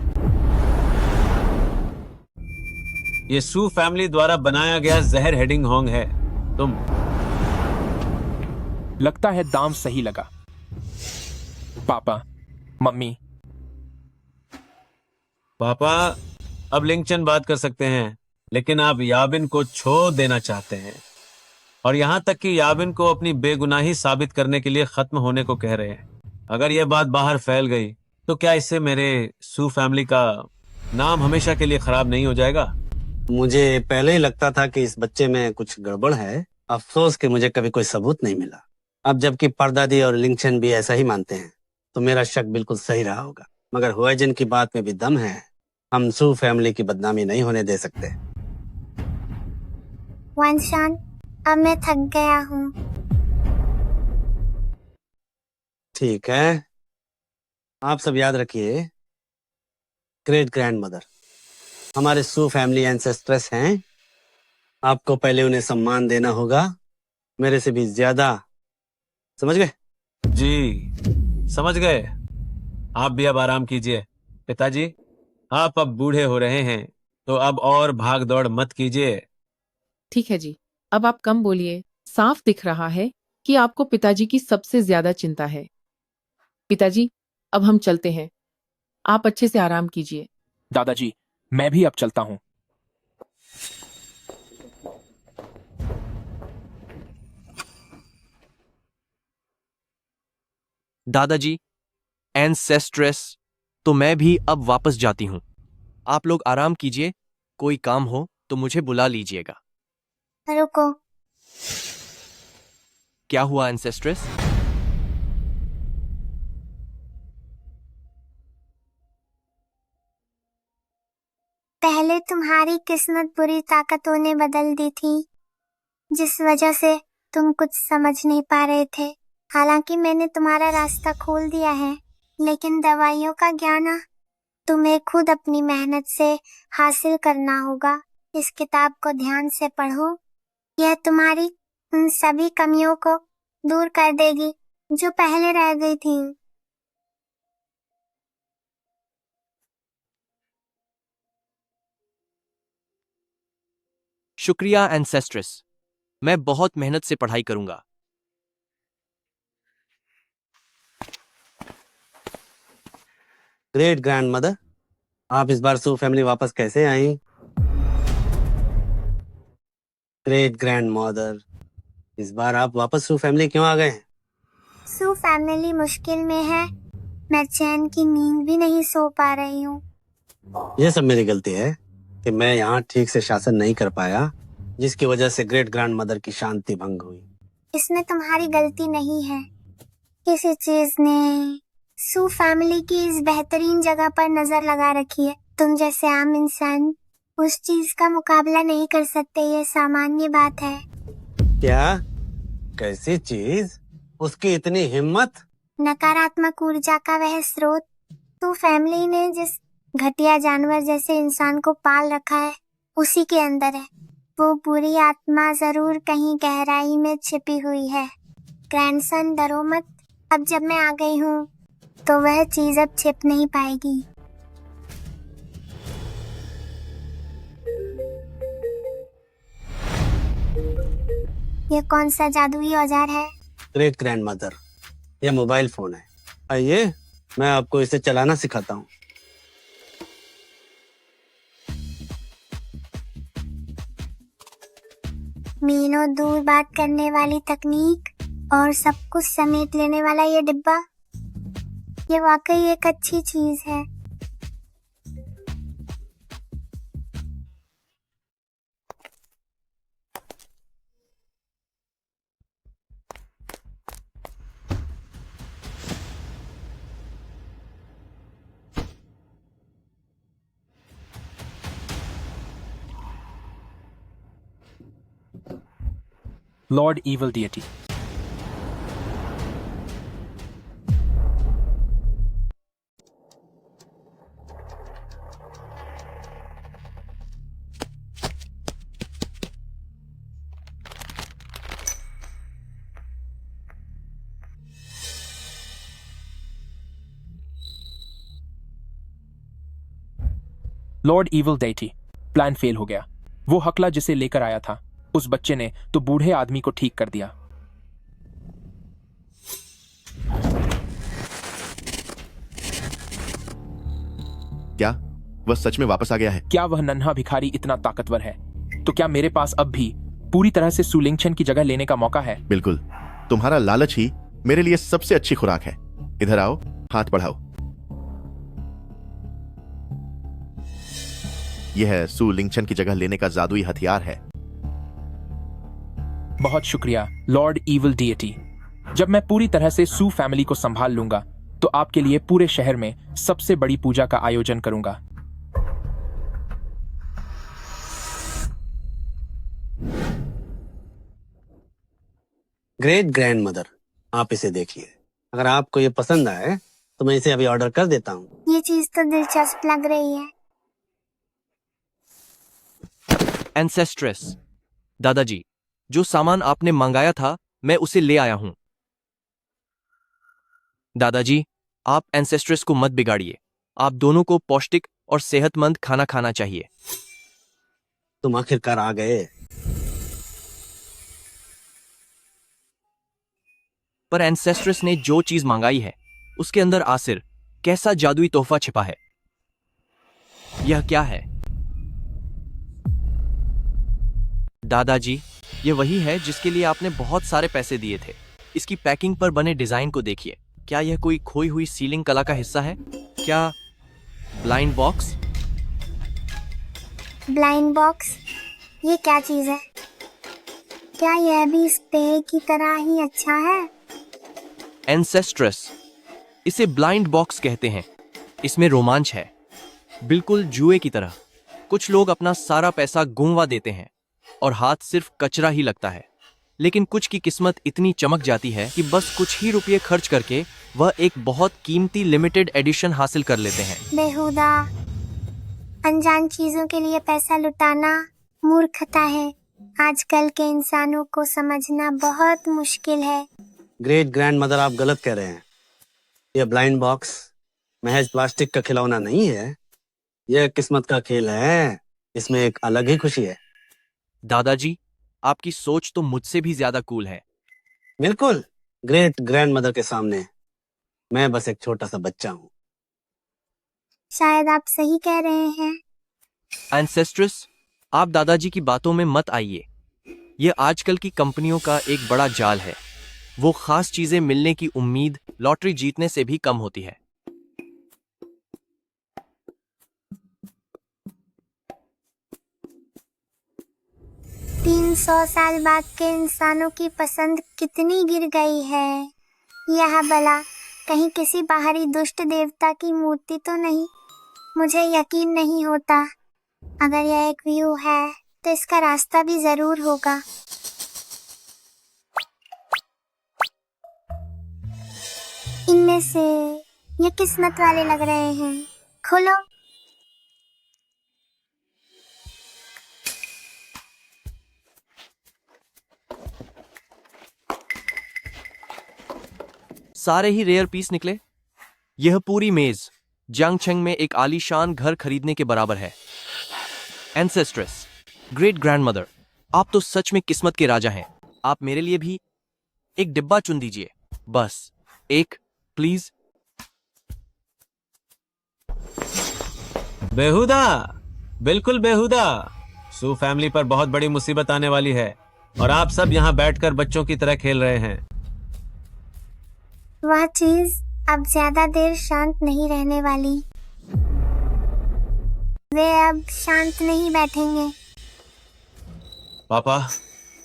ये सू फैमिली द्वारा बनाया गया जहर हेडिंग होंग है। तुम लगता है दाम सही लगा। पापा, मम्मी, पापा, अब लिंगचन बात कर सकते हैं, लेकिन आप याबिन को छोड़ देना चाहते हैं और यहां तक कि याबिन को अपनी बेगुनाही साबित करने के लिए खत्म होने को कह रहे हैं। अगर यह बात बाहर फैल गई तो क्या इससे मेरे सू फैमिली का नाम हमेशा के लिए खराब नहीं हो जाएगा? मुझे पहले ही लगता था कि इस बच्चे में कुछ गड़बड़ है। अफसोस कि मुझे कभी कोई सबूत नहीं मिला। अब जबकि परदादी और लिंगशन भी ऐसा ही मानते हैं तो मेरा शक बिल्कुल सही रहा होगा। मगर हुआजिन की बात में भी दम है। हम सू फैमिली की बदनामी नहीं होने दे सकते। वंशान, अब मैं थक गया हूँ। ठीक है, आप सब याद रखिए, ग्रेट ग्रैंड मदर हमारे सू फैमिली एंसेस्ट्रेस हैं। आपको पहले उन्हें सम्मान देना होगा, मेरे से भी ज्यादा। समझ गए? जी समझ गए। आप भी अब आराम कीजिए। पिताजी, आप अब बूढ़े हो रहे हैं तो अब और भाग दौड़ मत कीजिए। ठीक है जी, अब आप कम बोलिए। साफ दिख रहा है कि आपको पिताजी की सबसे ज्यादा चिंता है। पिताजी, अब हम चलते हैं। आप अच्छे से आराम कीजिए। दादाजी, मैं भी अब चलता हूं। दादाजी, एंसेस्ट्रेस, तो मैं भी अब वापस जाती हूँ। आप लोग आराम कीजिए। कोई काम हो तो मुझे बुला लीजिएगा। रुको, क्या हुआ एंसेस्ट्रेस? पहले तुम्हारी किस्मत बुरी ताकतों ने बदल दी थी, जिस वजह से तुम कुछ समझ नहीं पा रहे थे। हालांकि मैंने तुम्हारा रास्ता खोल दिया है, लेकिन दवाइयों का ज्ञान तुम्हें खुद अपनी मेहनत से हासिल करना होगा। इस किताब को ध्यान से पढ़ो, यह तुम्हारी उन सभी कमियों को दूर कर देगी जो पहले रह गई थी। शुक्रिया एंसेस्ट्रेस, मैं बहुत मेहनत से पढ़ाई करूंगा। ग्रेट ग्रैंड मदर, आप इस बार सू फैमिली वापस कैसे आई? ग्रेट ग्रैंड मदर, इस बार आप वापस सू फैमिली क्यों आ गए हैं? सू फैमिली मुश्किल में है। मैं चैन की नींद भी नहीं सो पा रही हूँ। ये सब मेरी गलती है कि मैं यहाँ ठीक से शासन नहीं कर पाया, जिसकी वजह से ग्रेट ग्रैंड मदर की शांति भंग हुई। इसमें तुम्हारी गलती नहीं है। किसी चीज ने सू फैमिली की इस बेहतरीन जगह पर नजर लगा रखी है। तुम जैसे आम इंसान उस चीज का मुकाबला नहीं कर सकते, ये सामान्य बात है। क्या? कैसी चीज? उसकी इतनी हिम्मत? नकारात्मक ऊर्जा का वह स्रोत सू फैमिली ने जिस घटिया जानवर जैसे इंसान को पाल रखा है, उसी के अंदर है। वो बुरी आत्मा जरूर कहीं गहराई में छिपी हुई है। ग्रैंडसन, डरो मत। अब जब मैं आ गई हूँ तो वह चीज अब छिप नहीं पाएगी। ये कौन सा जादुई औजार है? ग्रेट ग्रैंड मदर, यह मोबाइल फोन है। आइए, मैं आपको इसे चलाना सिखाता हूँ। मीलों दूर बात करने वाली तकनीक और सब कुछ समेट लेने वाला ये डिब्बा, ये वाकई एक अच्छी चीज है। Lord evil deity. Lord evil deity, plan fail हो गया। वो हकला जिसे लेकर आया था, उस बच्चे ने तो बूढ़े आदमी को ठीक कर दिया। क्या वह सच में वापस आ गया है? क्या वह नन्हा भिखारी इतना ताकतवर है? तो क्या मेरे पास अब भी पूरी तरह से सुलिंगशन की जगह लेने का मौका है? बिल्कुल, तुम्हारा लालच ही मेरे लिए सबसे अच्छी खुराक है। इधर आओ, हाथ बढ़ाओ। यह सू लिंगशन की जगह लेने का जादुई हथियार है। बहुत शुक्रिया लॉर्ड इविल डिएटी। जब मैं पूरी तरह से सू फैमिली को संभाल लूंगा तो आपके लिए पूरे शहर में सबसे बड़ी पूजा का आयोजन करूंगा। ग्रेट ग्रैंड मदर, आप इसे देखिए। अगर आपको ये पसंद आए तो मैं इसे अभी ऑर्डर कर देता हूँ। ये चीज तो दिलचस्प लग रही है। एंसेस्ट्रेस, दादाजी, जो सामान आपने मंगाया था मैं उसे ले आया हूं। दादाजी, आप एंसेस्ट्रेस को मत बिगाड़िए। आप दोनों को पौष्टिक और सेहतमंद खाना खाना चाहिए। तुम आखिरकार आ गए। पर एंसेस्ट्रेस ने जो चीज मंगाई है उसके अंदर आसिर कैसा जादुई तोहफा छिपा है? यह क्या है? दादाजी, ये वही है जिसके लिए आपने बहुत सारे पैसे दिए थे। इसकी पैकिंग पर बने डिजाइन को देखिए। क्या यह कोई खोई हुई सीलिंग कला का हिस्सा है? क्या ब्लाइंड बॉक्स? ब्लाइंड बॉक्स, ये क्या चीज है? क्या यह भी स्प्रे की तरह ही अच्छा है? एंसेस्ट्रेस, इसे ब्लाइंड बॉक्स कहते हैं। इसमें रोमांच है, बिल्कुल जुए की तरह। कुछ लोग अपना सारा पैसा गुंवा देते हैं और हाथ सिर्फ कचरा ही लगता है, लेकिन कुछ की किस्मत इतनी चमक जाती है कि बस कुछ ही रुपये खर्च करके वह एक बहुत कीमती लिमिटेड एडिशन हासिल कर लेते हैं। बेहुदा अनजान चीजों के लिए पैसा लुटाना मूर्खता है। आजकल के इंसानों को समझना बहुत मुश्किल है। ग्रेट ग्रैंड मदर, आप गलत कह रहे हैं। यह ब्लाइंड बॉक्स महज प्लास्टिक का खिलौना नहीं है, यह किस्मत का खेल है। इसमें एक अलग ही खुशी है। दादाजी, आपकी सोच तो मुझसे भी ज्यादा कूल है। बिल्कुल, ग्रेट ग्रैंड मदर के सामने मैं बस एक छोटा सा बच्चा हूँ। शायद आप सही कह रहे हैं। एंसेस्ट्रेस, आप दादाजी की बातों में मत आइए। ये आजकल की कंपनियों का एक बड़ा जाल है। वो खास चीजें मिलने की उम्मीद लॉटरी जीतने से भी कम होती है। 300 साल बाद के इंसानों की पसंद कितनी गिर गई है। यह भला कहीं किसी बाहरी दुष्ट देवता की मूर्ति तो नहीं? मुझे यकीन नहीं होता। अगर यह एक व्यू है तो इसका रास्ता भी जरूर होगा। इनमें से ये किस्मत वाले लग रहे हैं। खोलो। सारे ही रेयर पीस निकले। यह पूरी मेज जियांगचेंग में एक आलीशान घर खरीदने के बराबर है। एंसेस्ट्रेस, ग्रेट ग्रैंडमदर, आप तो सच में किस्मत के राजा हैं। आप मेरे लिए भी एक डिब्बा चुन दीजिए, बस एक, प्लीज। बेहुदा, बिल्कुल बेहुदा। सू फैमिली पर बहुत बड़ी मुसीबत आने वाली है और आप सब यहाँ बैठकर बच्चों की तरह खेल रहे हैं। वह चीज अब ज्यादा देर शांत नहीं रहने वाली। वे अब शांत नहीं बैठेंगे। पापा,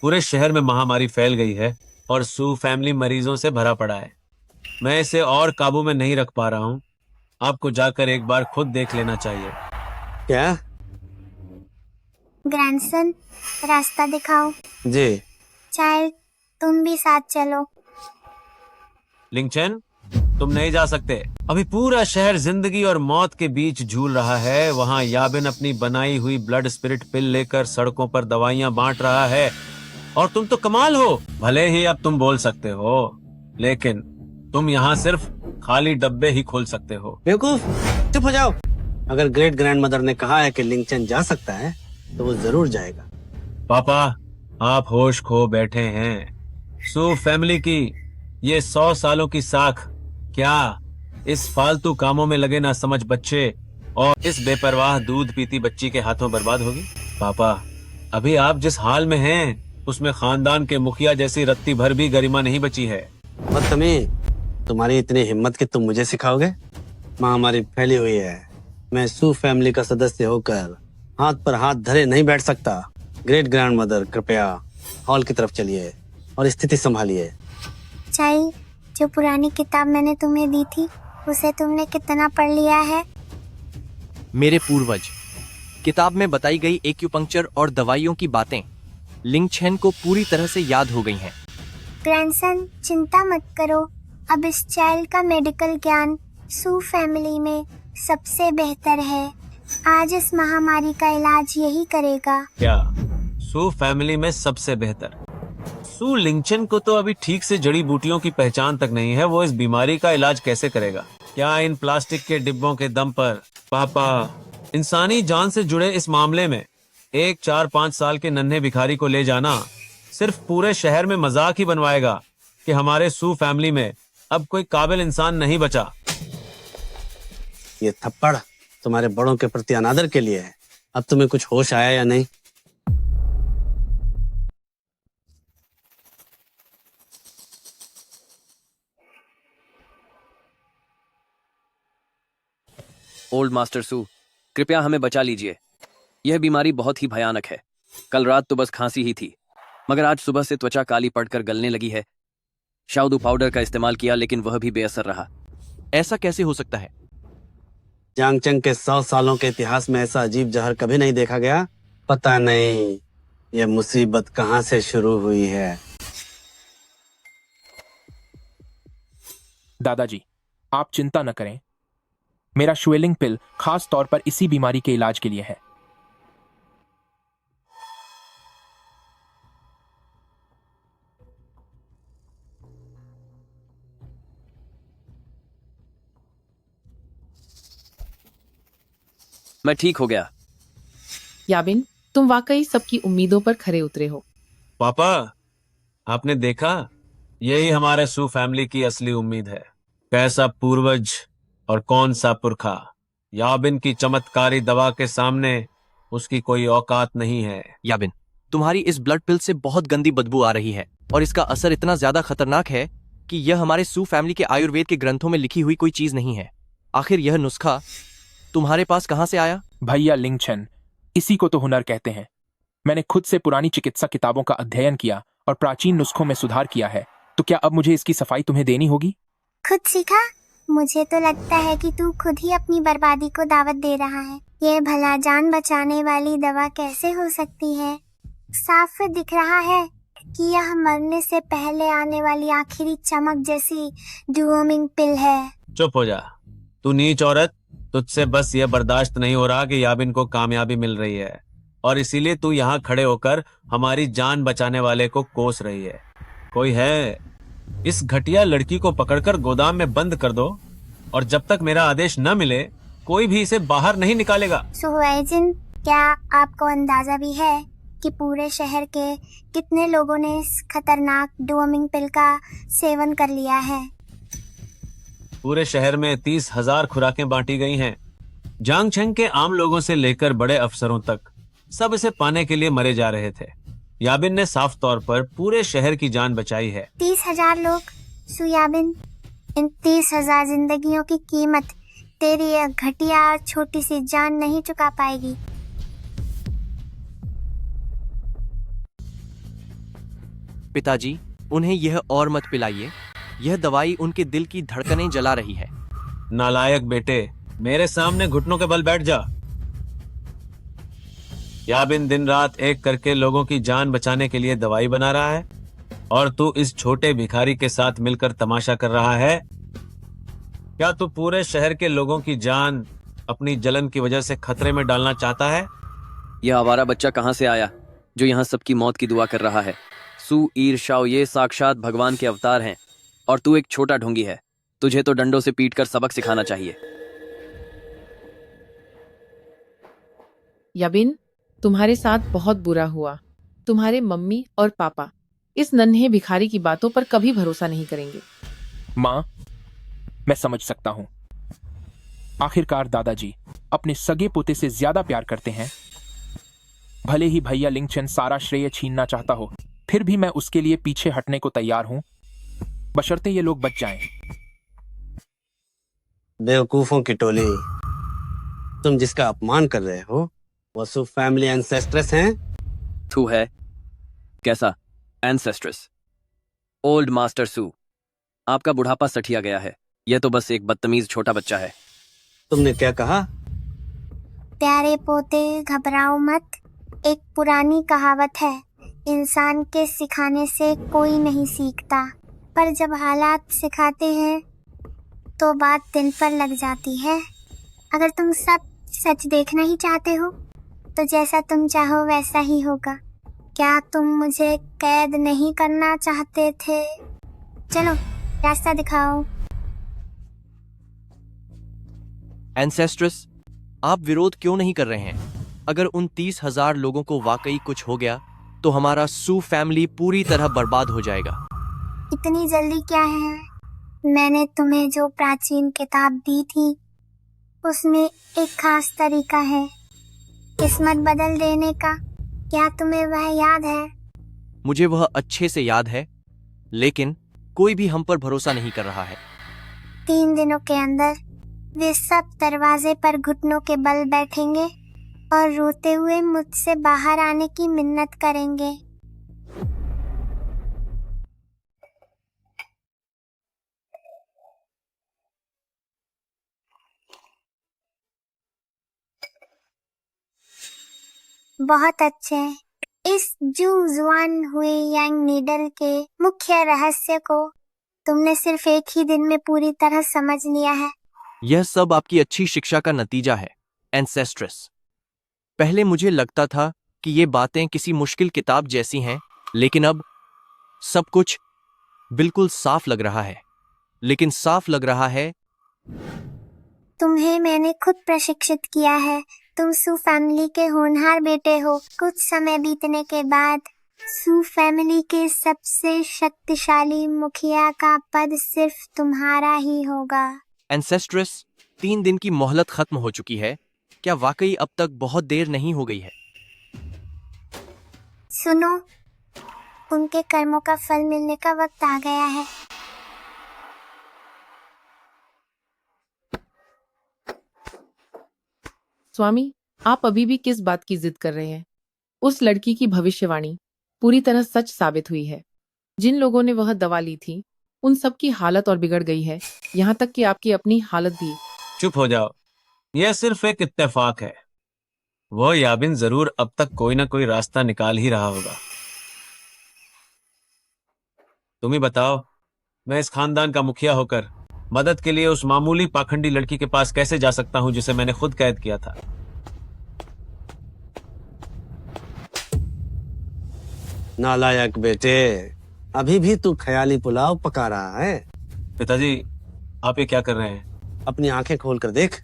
पूरे शहर में महामारी फैल गई है और सू फैमिली मरीजों से भरा पड़ा है। मैं इसे और काबू में नहीं रख पा रहा हूँ। आपको जाकर एक बार खुद देख लेना चाहिए। क्या? ग्रैंडसन, रास्ता दिखाओ। जी। चाइल्ड, तुम भी साथ चलो। लिंगचेन, तुम नहीं जा सकते। अभी पूरा शहर जिंदगी और मौत के बीच झूल रहा है। वहाँ याबिन अपनी बनाई हुई ब्लड स्पिरिट पिल लेकर सड़कों पर दवाइयाँ बांट रहा है और तुम तो कमाल हो। भले ही अब तुम बोल सकते हो, लेकिन तुम यहाँ सिर्फ खाली डब्बे ही खोल सकते हो। बेवकूफ, चुप हो जाओ। अगर ग्रेट ग्रैंडमदर ने कहा है कि लिंगचेन जा सकता है तो वो जरूर जाएगा। पापा, आप होश खो बैठे हैं। सू फैमिली की ये 100 सालों की साख क्या इस फालतू कामों में लगे ना समझ बच्चे और इस बेपरवाह दूध पीती बच्ची के हाथों बर्बाद होगी? पापा, अभी आप जिस हाल में हैं उसमें खानदान के मुखिया जैसी रत्ती भर भी गरिमा नहीं बची है। बदतमीज, तुम्हारी इतनी हिम्मत कि तुम मुझे सिखाओगे? महामारी फैली हुई है। मैं सू फैमिली का सदस्य होकर हाथ पर हाथ धरे नहीं बैठ सकता। ग्रेट ग्रैंडमदर, कृपया हॉल की तरफ चलिए और स्थिति संभालिए। चाई, जो पुरानी किताब मैंने तुम्हें दी थी उसे तुमने कितना पढ़ लिया है? मेरे पूर्वज, किताब में बताई गई एक्यूपंक्चर और दवाइयों की बातें लिंगचेन को पूरी तरह से याद हो गई हैं। ग्रैंडसन, चिंता मत करो। अब इस चाइल्ड का मेडिकल ज्ञान सू फैमिली में सबसे बेहतर है। आज इस महामारी का इलाज यही करेगा। क्या सू फैमिली में सबसे बेहतर? सू लिंगचेन को तो अभी ठीक से जड़ी बूटियों की पहचान तक नहीं है। वो इस बीमारी का इलाज कैसे करेगा? क्या इन प्लास्टिक के डिब्बों के दम पर? पापा, इंसानी जान से जुड़े इस मामले में एक 4-5 साल के नन्हे भिखारी को ले जाना सिर्फ पूरे शहर में मजाक ही बनवाएगा कि हमारे सू फैमिली में अब कोई काबिल इंसान नहीं बचा। ये थप्पड़ तुम्हारे बड़ों के प्रति अनादर के लिए है। अब तुम्हें कुछ होश आया या नहीं? ओल्ड मास्टर सू, कृपया हमें बचा लीजिए। यह बीमारी बहुत ही भयानक है। कल रात तो बस खांसी ही थी, मगर आज सुबह से त्वचा काली पड़कर गलने लगी है। शाउदू पाउडर का इस्तेमाल किया लेकिन वह भी बेअसर रहा। ऐसा कैसे हो सकता है? जियांगचेंग के 100 सालों के इतिहास में ऐसा अजीब जहर कभी नहीं देखा गया। पता नहीं ये मुसीबत कहाँ से शुरू हुई है। दादाजी, आप चिंता न करें। मेरा श्वेलिंग पिल खास तौर पर इसी बीमारी के इलाज के लिए है। मैं ठीक हो गया। याबिन, तुम वाकई सबकी उम्मीदों पर खरे उतरे हो। पापा, आपने देखा, यही हमारे सू फैमिली की असली उम्मीद है। कैसा पूर्वज और कौन सा पुरखा। याबिन की चमत्कारी दवा के सामने उसकी कोई औकात नहीं है। याबिन, तुम्हारी इस ब्लड पिल से बहुत गंदी बदबू आ रही है और इसका असर इतना ज्यादा खतरनाक है कि यह हमारे सू फैमिली के आयुर्वेद के ग्रंथों में लिखी हुई कोई चीज नहीं है। आखिर यह नुस्खा तुम्हारे पास कहाँ से आया? भैया लिंगचन, इसी को तो हुनर कहते हैं। मैंने खुद से पुरानी चिकित्सा किताबों का अध्ययन किया और प्राचीन नुस्खों में सुधार किया है। तो क्या अब मुझे इसकी सफाई तुम्हें देनी होगी? खुद सीखा? मुझे तो लगता है कि तू खुद ही अपनी बर्बादी को दावत दे रहा है। ये भला जान बचाने वाली दवा कैसे हो सकती है? साफ दिख रहा है कि यह मरने से पहले आने वाली आखिरी चमक जैसी डुओमिंग पिल है। चुप हो जा, तू नीच औरत। तुझसे बस ये बर्दाश्त नहीं हो रहा कि याबिन को कामयाबी मिल रही है और इसीलिए तू यहाँ खड़े होकर हमारी जान बचाने वाले को कोस रही है। कोई है? इस घटिया लड़की को पकड़कर गोदाम में बंद कर दो और जब तक मेरा आदेश न मिले कोई भी इसे बाहर नहीं निकालेगा। सुहैजिन, क्या आपको अंदाजा भी है कि पूरे शहर के कितने लोगों ने इस खतरनाक डुओमिंग पिल का सेवन कर लिया है? पूरे शहर में 30,000 खुराकें बांटी गई हैं। जांगछेंग के आम लोगों से लेकर बड़े अफसरों तक सब इसे पाने के लिए मरे जा रहे थे। याबिन ने साफ तौर पर पूरे शहर की जान बचाई है। 30,000 लोग? सुयाबिन, इन 30,000 जिंदगियों की कीमत तेरी यह घटिया और छोटी सी जान नहीं चुका पाएगी। पिताजी, उन्हें यह और मत पिलाइए। यह दवाई उनके दिल की धड़कनें जला रही है। नालायक बेटे, मेरे सामने घुटनों के बल बैठ जा। याबिन दिन रात एक करके लोगों की जान बचाने के लिए दवाई बना रहा है और तू इस छोटे भिखारी के साथ मिलकर तमाशा कर रहा है। क्या तू पूरे शहर के लोगों की जान अपनी जलन की वजह से खतरे में डालना चाहता है? यह आवारा बच्चा कहाँ से आया जो यहाँ सबकी मौत की दुआ कर रहा है? सू ईर्षाओ, ये साक्षात भगवान के अवतार हैं और तू एक छोटा ढोंगी है। तुझे तो डंडों से पीटकर सबक सिखाना चाहिए। याबिन, तुम्हारे साथ बहुत बुरा हुआ। तुम्हारे मम्मी और पापा इस नन्हे भिखारी की बातों पर कभी भरोसा नहीं करेंगे। माँ, मैं समझ सकता हूँ। आखिरकार दादाजी अपने सगे पोते से ज्यादा प्यार करते हैं। भले ही भैया लिंगचन सारा श्रेय छीनना चाहता हो, फिर भी मैं उसके लिए पीछे हटने को तैयार हूँ, बशर्ते ये लोग बच जाएं। बेवकूफों की टोली, तुम जिसका अपमान कर रहे हो वो सू फैमिली एंसेस्ट्रेस हैं। तू है कैसा एंसेस्ट्रेस? ओल्ड मास्टर सू, आपका बुढ़ापा सठिया गया है। यह तो बस एक बदतमीज छोटा बच्चा है। तुमने क्या कहा? प्यारे पोते, घबराओ मत। एक पुरानी कहावत है, इंसान के सिखाने से कोई नहीं सीखता, पर जब हालात सिखाते हैं तो बात दिल पर लग जाती है। अगर तुम सब सच देखना ही चाहते हो तो जैसा तुम चाहो वैसा ही होगा। क्या तुम मुझे कैद नहीं करना चाहते थे? चलो, रास्ता दिखाओ। एंसेस्ट्रेस, आप विरोध क्यों नहीं कर रहे हैं? अगर उन 30,000 लोगों को वाकई कुछ हो गया तो हमारा सू फैमिली पूरी तरह बर्बाद हो जाएगा। इतनी जल्दी क्या है? मैंने तुम्हें जो प्राचीन किताब दी थी उसमें एक खास तरीका है किस्मत बदल देने का। क्या तुम्हें वह याद है? मुझे वह अच्छे से याद है, लेकिन कोई भी हम पर भरोसा नहीं कर रहा है। 3 दिनों के अंदर वे सब दरवाजे पर घुटनों के बल बैठेंगे और रोते हुए मुझसे बाहर आने की मिन्नत करेंगे। बहुत अच्छे। इस जू जुआन हुए यांग नीडल के मुख्य रहस्य को तुमने सिर्फ एक ही दिन में पूरी तरह समझ लिया है। यह सब आपकी अच्छी शिक्षा का नतीजा है, एंसेस्ट्रेस। पहले मुझे लगता था कि ये बातें किसी मुश्किल किताब जैसी हैं, लेकिन अब सब कुछ बिल्कुल साफ लग रहा है। लेकिन साफ लग रहा है। तुम्हें मैंने खुद प्रशिक्षित किया है। तुम सू फैमिली के होनहार बेटे हो। कुछ समय बीतने के बाद सू फैमिली के सबसे शक्तिशाली मुखिया का पद सिर्फ तुम्हारा ही होगा। एंसेस्ट्रेस, 3 दिन की मोहलत खत्म हो चुकी है। क्या वाकई अब तक बहुत देर नहीं हो गई है? सुनो, उनके कर्मों का फल मिलने का वक्त आ गया है। स्वामी, आप अभी भी किस बात की जिद कर रहे हैं? उस लड़की की भविष्यवाणी पूरी तरह सच साबित हुई है। जिन लोगों ने वह दवा ली थी उन सब की हालत और बिगड़ गई है, यहाँ तक कि आपकी अपनी हालत भी। चुप हो जाओ, यह सिर्फ एक इत्तेफाक है। वो याबिन जरूर अब तक कोई ना कोई रास्ता निकाल ही रहा होगा। तुम ही बताओ, मैं इस खानदान का मुखिया होकर मदद के लिए उस मामूली पाखंडी लड़की के पास कैसे जा सकता हूं जिसे मैंने खुद कैद किया था? नालायक बेटे, अभी भी तू ख्याली पुलाव पका रहा है। पिताजी, आप ये क्या कर रहे हैं? अपनी आंखें खोल कर देख,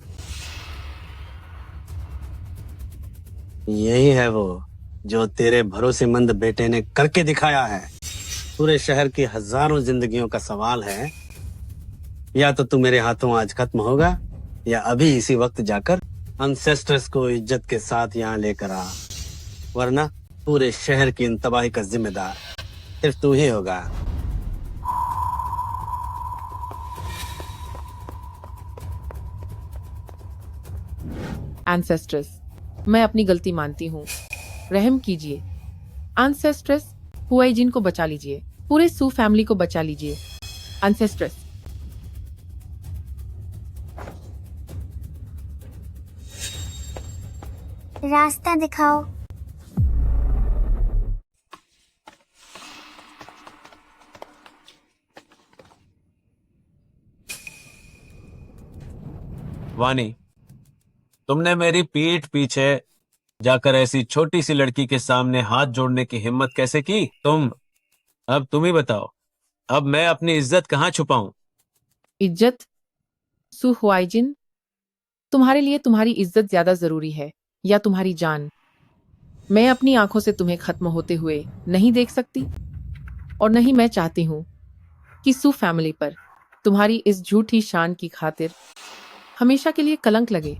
यही है वो जो तेरे भरोसेमंद बेटे ने करके दिखाया है। पूरे शहर की हजारों जिंदगियों का सवाल है, या तो तू मेरे हाथों आज खत्म होगा या अभी इसी वक्त जाकर अनसेस्टर्स को इज्जत के साथ यहाँ लेकर आ, वरना पूरे शहर की इन तबाही का जिम्मेदार सिर्फ तू ही होगा। एंसेस्ट्रेस, मैं अपनी गलती मानती हूँ, रहम कीजिए। एंसेस्ट्रेस, हुआईजिन को बचा लीजिए, पूरे सू फैमिली को बचा लीजिए। एंसेस्ट्रेस, रास्ता दिखाओ। वानी, तुमने मेरी पीठ पीछे जाकर ऐसी छोटी सी लड़की के सामने हाथ जोड़ने की हिम्मत कैसे की? अब तुम ही बताओ, अब मैं अपनी इज्जत कहाँ छुपाऊं? इज्जत? सू हुआईजिन, तुम्हारे लिए तुम्हारी इज्जत ज्यादा जरूरी है या तुम्हारी जान? मैं अपनी आंखों से तुम्हें खत्म होते हुए नहीं देख सकती, और नहीं मैं चाहती हूँ कि सू फैमिली पर तुम्हारी इस झूठी शान की खातिर हमेशा के लिए कलंक लगे।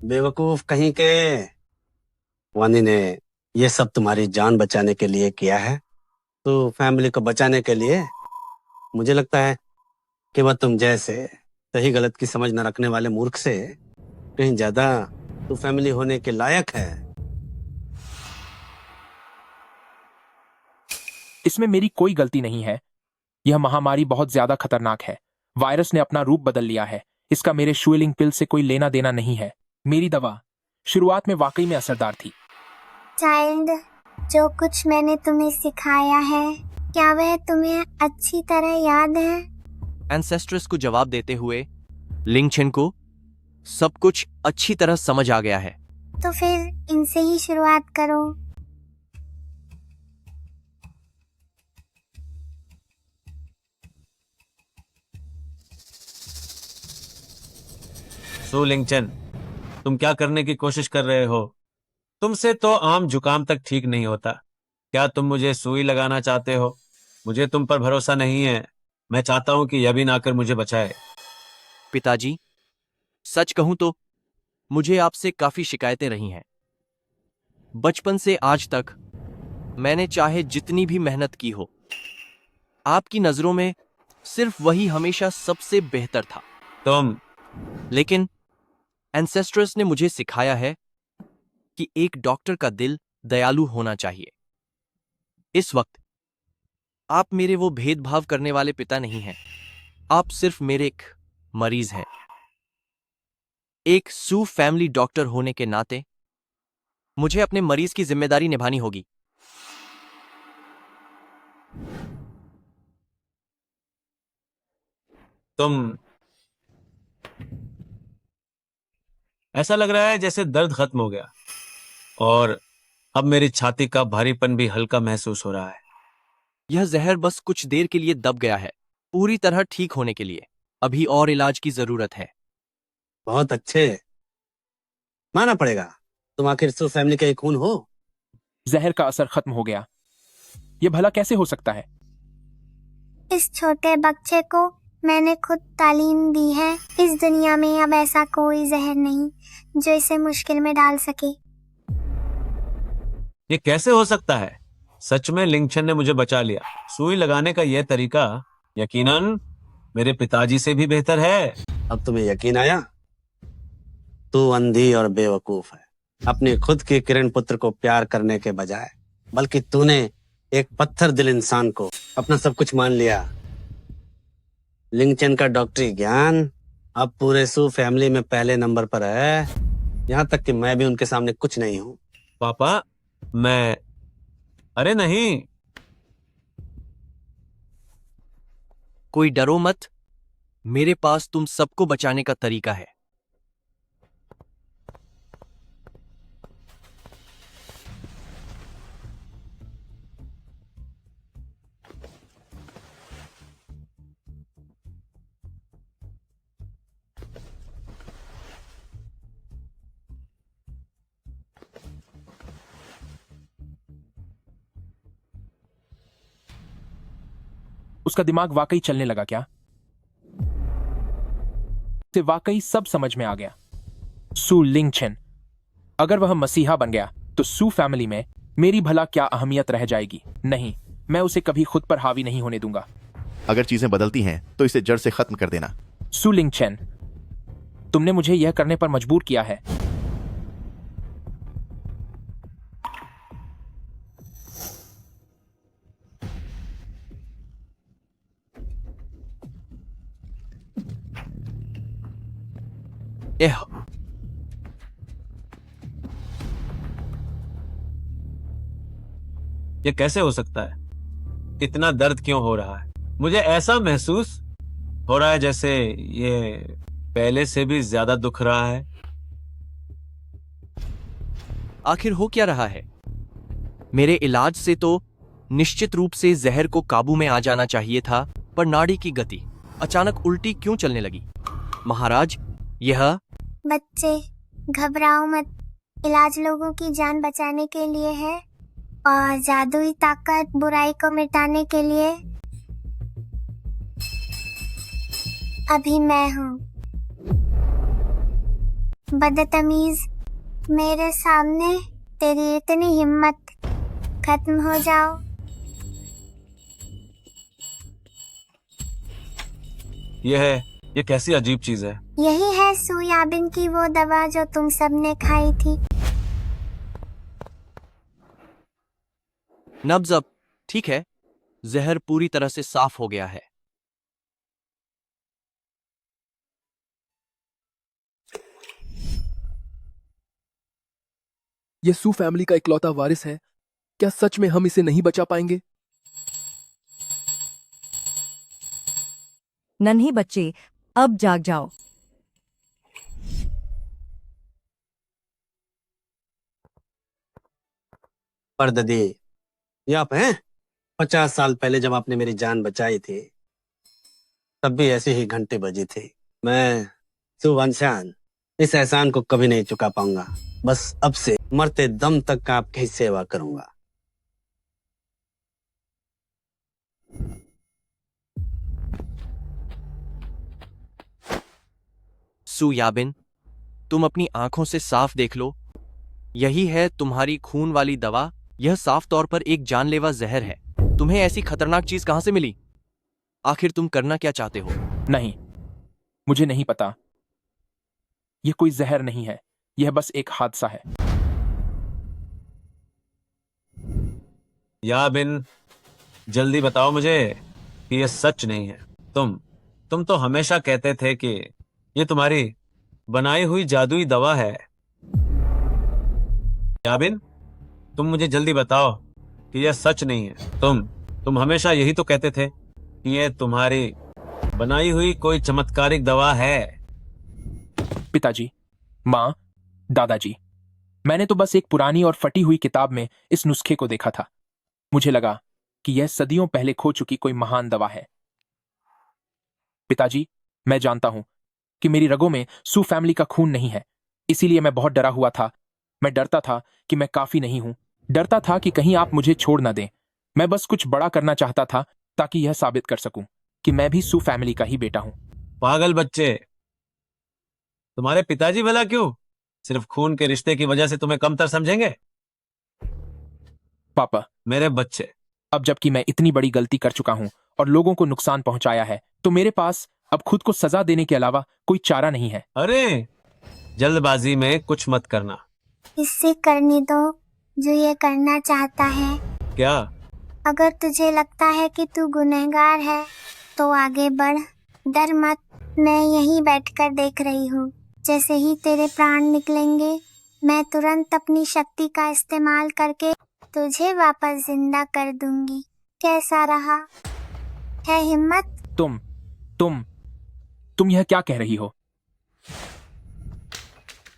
बेवकूफ कहीं के। वानी ने ये सब तुम्हारी जान बचाने के लिए किया है, तो फैमिली को बचाने के लिए। मुझे लगता है कि वह तुम जैसे सही गलत की समझ न रखने वाले मूर्ख से कहीं ज्यादा तो फैमिली होने के लायक है। इसमें मेरी कोई गलती नहीं है। यह महामारी बहुत ज्यादा खतरनाक है। वायरस ने अपना रूप बदल लिया है। इसका मेरे शुएलिंग पिल से कोई लेना देना नहीं है। मेरी दवा शुरुआत में वाकई में असरदार थी। चाइल्ड, जो कुछ मैंने तुम्हें सिखाया है, क्या वह तुम्हें अच्छी तरह याद है? एंसेस्ट्रेस को जवाब देते हुए लिंगछेन को सब कुछ अच्छी तरह समझ आ गया है। तो फिर इनसे ही शुरुआत करो। सू लिंगचन, तुम क्या करने की कोशिश कर रहे हो? तुमसे तो आम जुकाम तक ठीक नहीं होता। क्या तुम मुझे सुई लगाना चाहते हो? मुझे तुम पर भरोसा नहीं है। मैं चाहता हूं कि यबीन आकर मुझे बचाए। पिताजी, सच कहूं तो मुझे आपसे काफी शिकायतें रही हैं। बचपन से आज तक मैंने चाहे जितनी भी मेहनत की हो, आपकी नजरों में सिर्फ वही हमेशा सबसे बेहतर था। लेकिन एंसेस्ट्रस ने मुझे सिखाया है कि एक डॉक्टर का दिल दयालु होना चाहिए। इस वक्त आप मेरे वो भेदभाव करने वाले पिता नहीं हैं। आप सिर्फ मेरे एक मरीज हैं। एक सू फैमिली डॉक्टर होने के नाते मुझे अपने मरीज की जिम्मेदारी निभानी होगी। तुम ऐसा लग रहा है जैसे दर्द खत्म हो गया और अब मेरी छाती का भारीपन भी हल्का महसूस हो रहा है। यह जहर बस कुछ देर के लिए दब गया है। पूरी तरह ठीक होने के लिए अभी और इलाज की जरूरत है। बहुत अच्छे, माना पड़ेगा। तुम आखिर सू फैमिली का ही खून हो। जहर का असर खत्म हो गया। यह भला कैसे हो सकता है? इस छोटे बच्चे को मैंने खुद तालीम दी है। इस दुनिया में अब ऐसा कोई जहर नहीं जो इसे मुश्किल में डाल सके। ये कैसे हो सकता है? सच में लिंगशन ने मुझे बचा लिया। सुई लगाने का यह तरीका यकीनन मेरे पिताजी से भी बेहतर है। अब तुम्हें यकीन आया? तू अंधी और बेवकूफ है। अपने खुद के किरण पुत्र को प्यार करने के बजाय बल्कि तूने एक पत्थर दिल इंसान को अपना सब कुछ मान लिया। लिंगचन का डॉक्टरी ज्ञान अब पूरे सू फैमिली में पहले नंबर पर है, यहाँ तक कि मैं भी उनके सामने कुछ नहीं हूँ। पापा, मैं अरे नहीं। कोई डरो मत, मेरे पास तुम सबको बचाने का तरीका है। उसका दिमाग वाकई चलने लगा क्या? से वाकई सब समझ में आ गया। सू लिंगचन, अगर वह मसीहा बन गया तो सू फैमिली में मेरी भला क्या अहमियत रह जाएगी? नहीं, मैं उसे कभी खुद पर हावी नहीं होने दूंगा। अगर चीजें बदलती हैं तो इसे जड़ से खत्म कर देना। सू लिंगचन, तुमने मुझे यह करने पर मजबूर किया है। एह, ये कैसे हो सकता है? इतना दर्द क्यों हो रहा है? मुझे ऐसा महसूस हो रहा है जैसे ये पहले से भी ज्यादा दुख रहा है। आखिर हो क्या रहा है? मेरे इलाज से तो निश्चित रूप से जहर को काबू में आ जाना चाहिए था, पर नाड़ी की गति अचानक उल्टी क्यों चलने लगी? महाराज, यह बच्चे घबराओ मत, इलाज लोगों की जान बचाने के लिए है और जादुई ताकत बुराई को मिटाने के लिए अभी मैं हूँ। बदतमीज, मेरे सामने तेरी इतनी हिम्मत, खत्म हो जाओ। ये कैसी अजीब चीज है? यही है सू याबिन की वो दवा जो तुम सबने खाई थी। नब्ज अब ठीक है, जहर पूरी तरह से साफ हो गया है। ये सू फैमिली का इकलौता वारिस है। क्या सच में हम इसे नहीं बचा पाएंगे? नन्हे बच्चे, अब जाग जाओ। पर ददी, ये आप हैं? 50 साल पहले जब आपने मेरी जान बचाई थी तब भी ऐसी ही घंटी बजी थी। मैं सुवंशान इस एहसान को कभी नहीं चुका पाऊंगा। बस अब से मरते दम तक आपकी सेवा करूंगा। सू याबिन, तुम अपनी आंखों से साफ देख लो। यही है तुम्हारी खून वाली दवा। यह साफ तौर पर एक जानलेवा जहर है। तुम्हें ऐसी खतरनाक चीज कहां से मिली? आखिर तुम करना क्या चाहते हो? नहीं, मुझे नहीं पता। यह कोई जहर नहीं है, यह बस एक हादसा है। याबिन, जल्दी बताओ मुझे कि यह सच नहीं है। तुम तो हमेशा कहते थे कि ये तुम्हारी बनाई हुई जादुई दवा है। याबिन, तुम मुझे जल्दी बताओ कि यह सच नहीं है। तुम हमेशा यही तो कहते थे कि यह तुम्हारी बनाई हुई कोई चमत्कारिक दवा है। पिताजी, माँ, दादाजी, मैंने तो बस एक पुरानी और फटी हुई किताब में इस नुस्खे को देखा था। मुझे लगा कि यह सदियों पहले खो चुकी कोई महान दवा है। पिताजी, मैं जानता हूं कि मेरी रगों में सू फैमिली का खून नहीं है, इसीलिए मैं बहुत डरा हुआ था। मैं डरता था कि मैं काफी नहीं हूं, डरता था कि कहीं आप मुझे छोड़ ना दें। मैं बस कुछ बड़ा करना चाहता था ताकि यह साबित कर सकूं कि मैं भी सू फैमिली का ही बेटा हूं। पागल बच्चे, तुम्हारे पिताजी भला क्यों सिर्फ खून के रिश्ते की वजह से तुम्हें कमतर समझेंगे? पापा, मेरे बच्चे, अब जबकि मैं इतनी बड़ी गलती कर चुका हूँ और लोगों को नुकसान पहुंचाया है, तो मेरे पास अब खुद को सजा देने के अलावा कोई चारा नहीं है। अरे जल्दबाजी में कुछ मत करना। इससे करने दो जो ये करना चाहता है। क्या? अगर तुझे लगता है कि तू गुनहगार है तो आगे बढ़, डर मत। मैं यहीं बैठकर देख रही हूँ। जैसे ही तेरे प्राण निकलेंगे मैं तुरंत अपनी शक्ति का इस्तेमाल करके तुझे वापस जिंदा कर दूंगी। कैसा रहा? है हिम्मत? तुम यह क्या कह रही हो?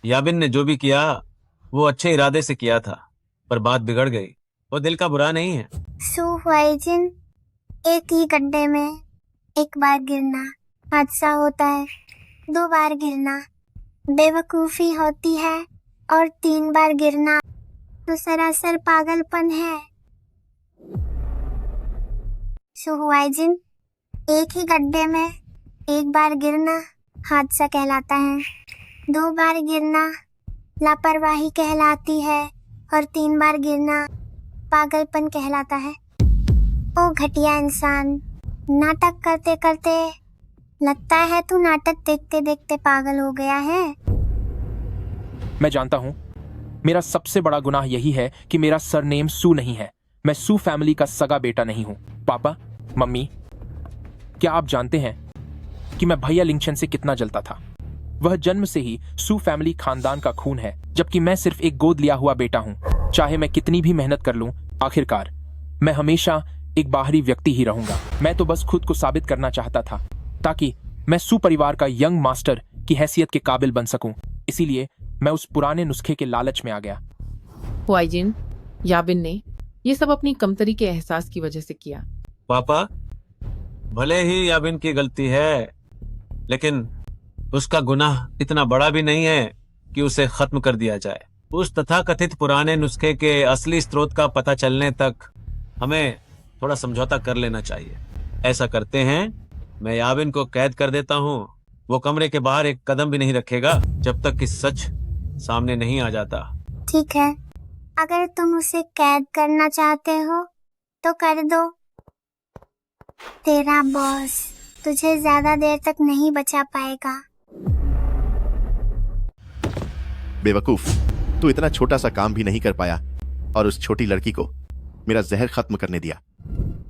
याबिन ने जो भी किया वो अच्छे इरादे से किया था, पर बात बिगड़ गई। वो दिल का बुरा नहीं है। सू हुआइजिन, एक ही गड्ढे में एक बार गिरना हादसा होता है, 2 बार गिरना बेवकूफी होती है, और 3 बार गिरना तो सरासर पागलपन है। सू हुआइजिन, एक ही गड्ढे में एक बार गिरना हादसा कहलाता है, 2 बार गिरना लापरवाही कहलाती है, और 3 बार गिरना पागलपन कहलाता है। ओ घटिया इंसान, नाटक करते करते लगता है तू नाटक देखते देखते पागल हो गया है। मैं जानता हूँ मेरा सबसे बड़ा गुनाह यही है कि मेरा सरनेम सू नहीं है। मैं सू फैमिली का सगा बेटा नहीं हूँ। पापा, मम्मी, क्या आप जानते हैं कि मैं भैया लिंगचन से कितना जलता था? वह जन्म से ही सू फैमिली खानदान का खून है, जबकि मैं सिर्फ एक गोद लिया हुआ बेटा हूँ। चाहे मैं कितनी भी मेहनत कर लूं, आखिरकार मैं हमेशा एक बाहरी व्यक्ति ही रहूंगा। मैं तो बस खुद को साबित करना चाहता था ताकि मैं सू परिवार का यंग मास्टर की हैसियत के काबिल बन सकूं। इसीलिए मैं उस पुराने नुस्खे के लालच में आ गया। हुआइजिन, याबिन ने ये सब अपनी कमतरी के एहसास की वजह से किया। पापा, भले ही याबिन की गलती है, लेकिन उसका गुनाह इतना बड़ा भी नहीं है कि उसे खत्म कर दिया जाए। उस तथाकथित पुराने नुस्खे के असली स्रोत का पता चलने तक हमें थोड़ा समझौता कर लेना चाहिए। ऐसा करते हैं, मैं याबिन को कैद कर देता हूँ। वो कमरे के बाहर एक कदम भी नहीं रखेगा जब तक कि सच सामने नहीं आ जाता। ठीक है, अगर तुम उसे कैद करना चाहते हो तो कर दो। तेरा बॉस तुझे ज्यादा देर तक नहीं बचा पाएगा। बेवकूफ, तू इतना छोटा सा काम भी नहीं कर पाया और उस छोटी लड़की को मेरा जहर खत्म करने दिया।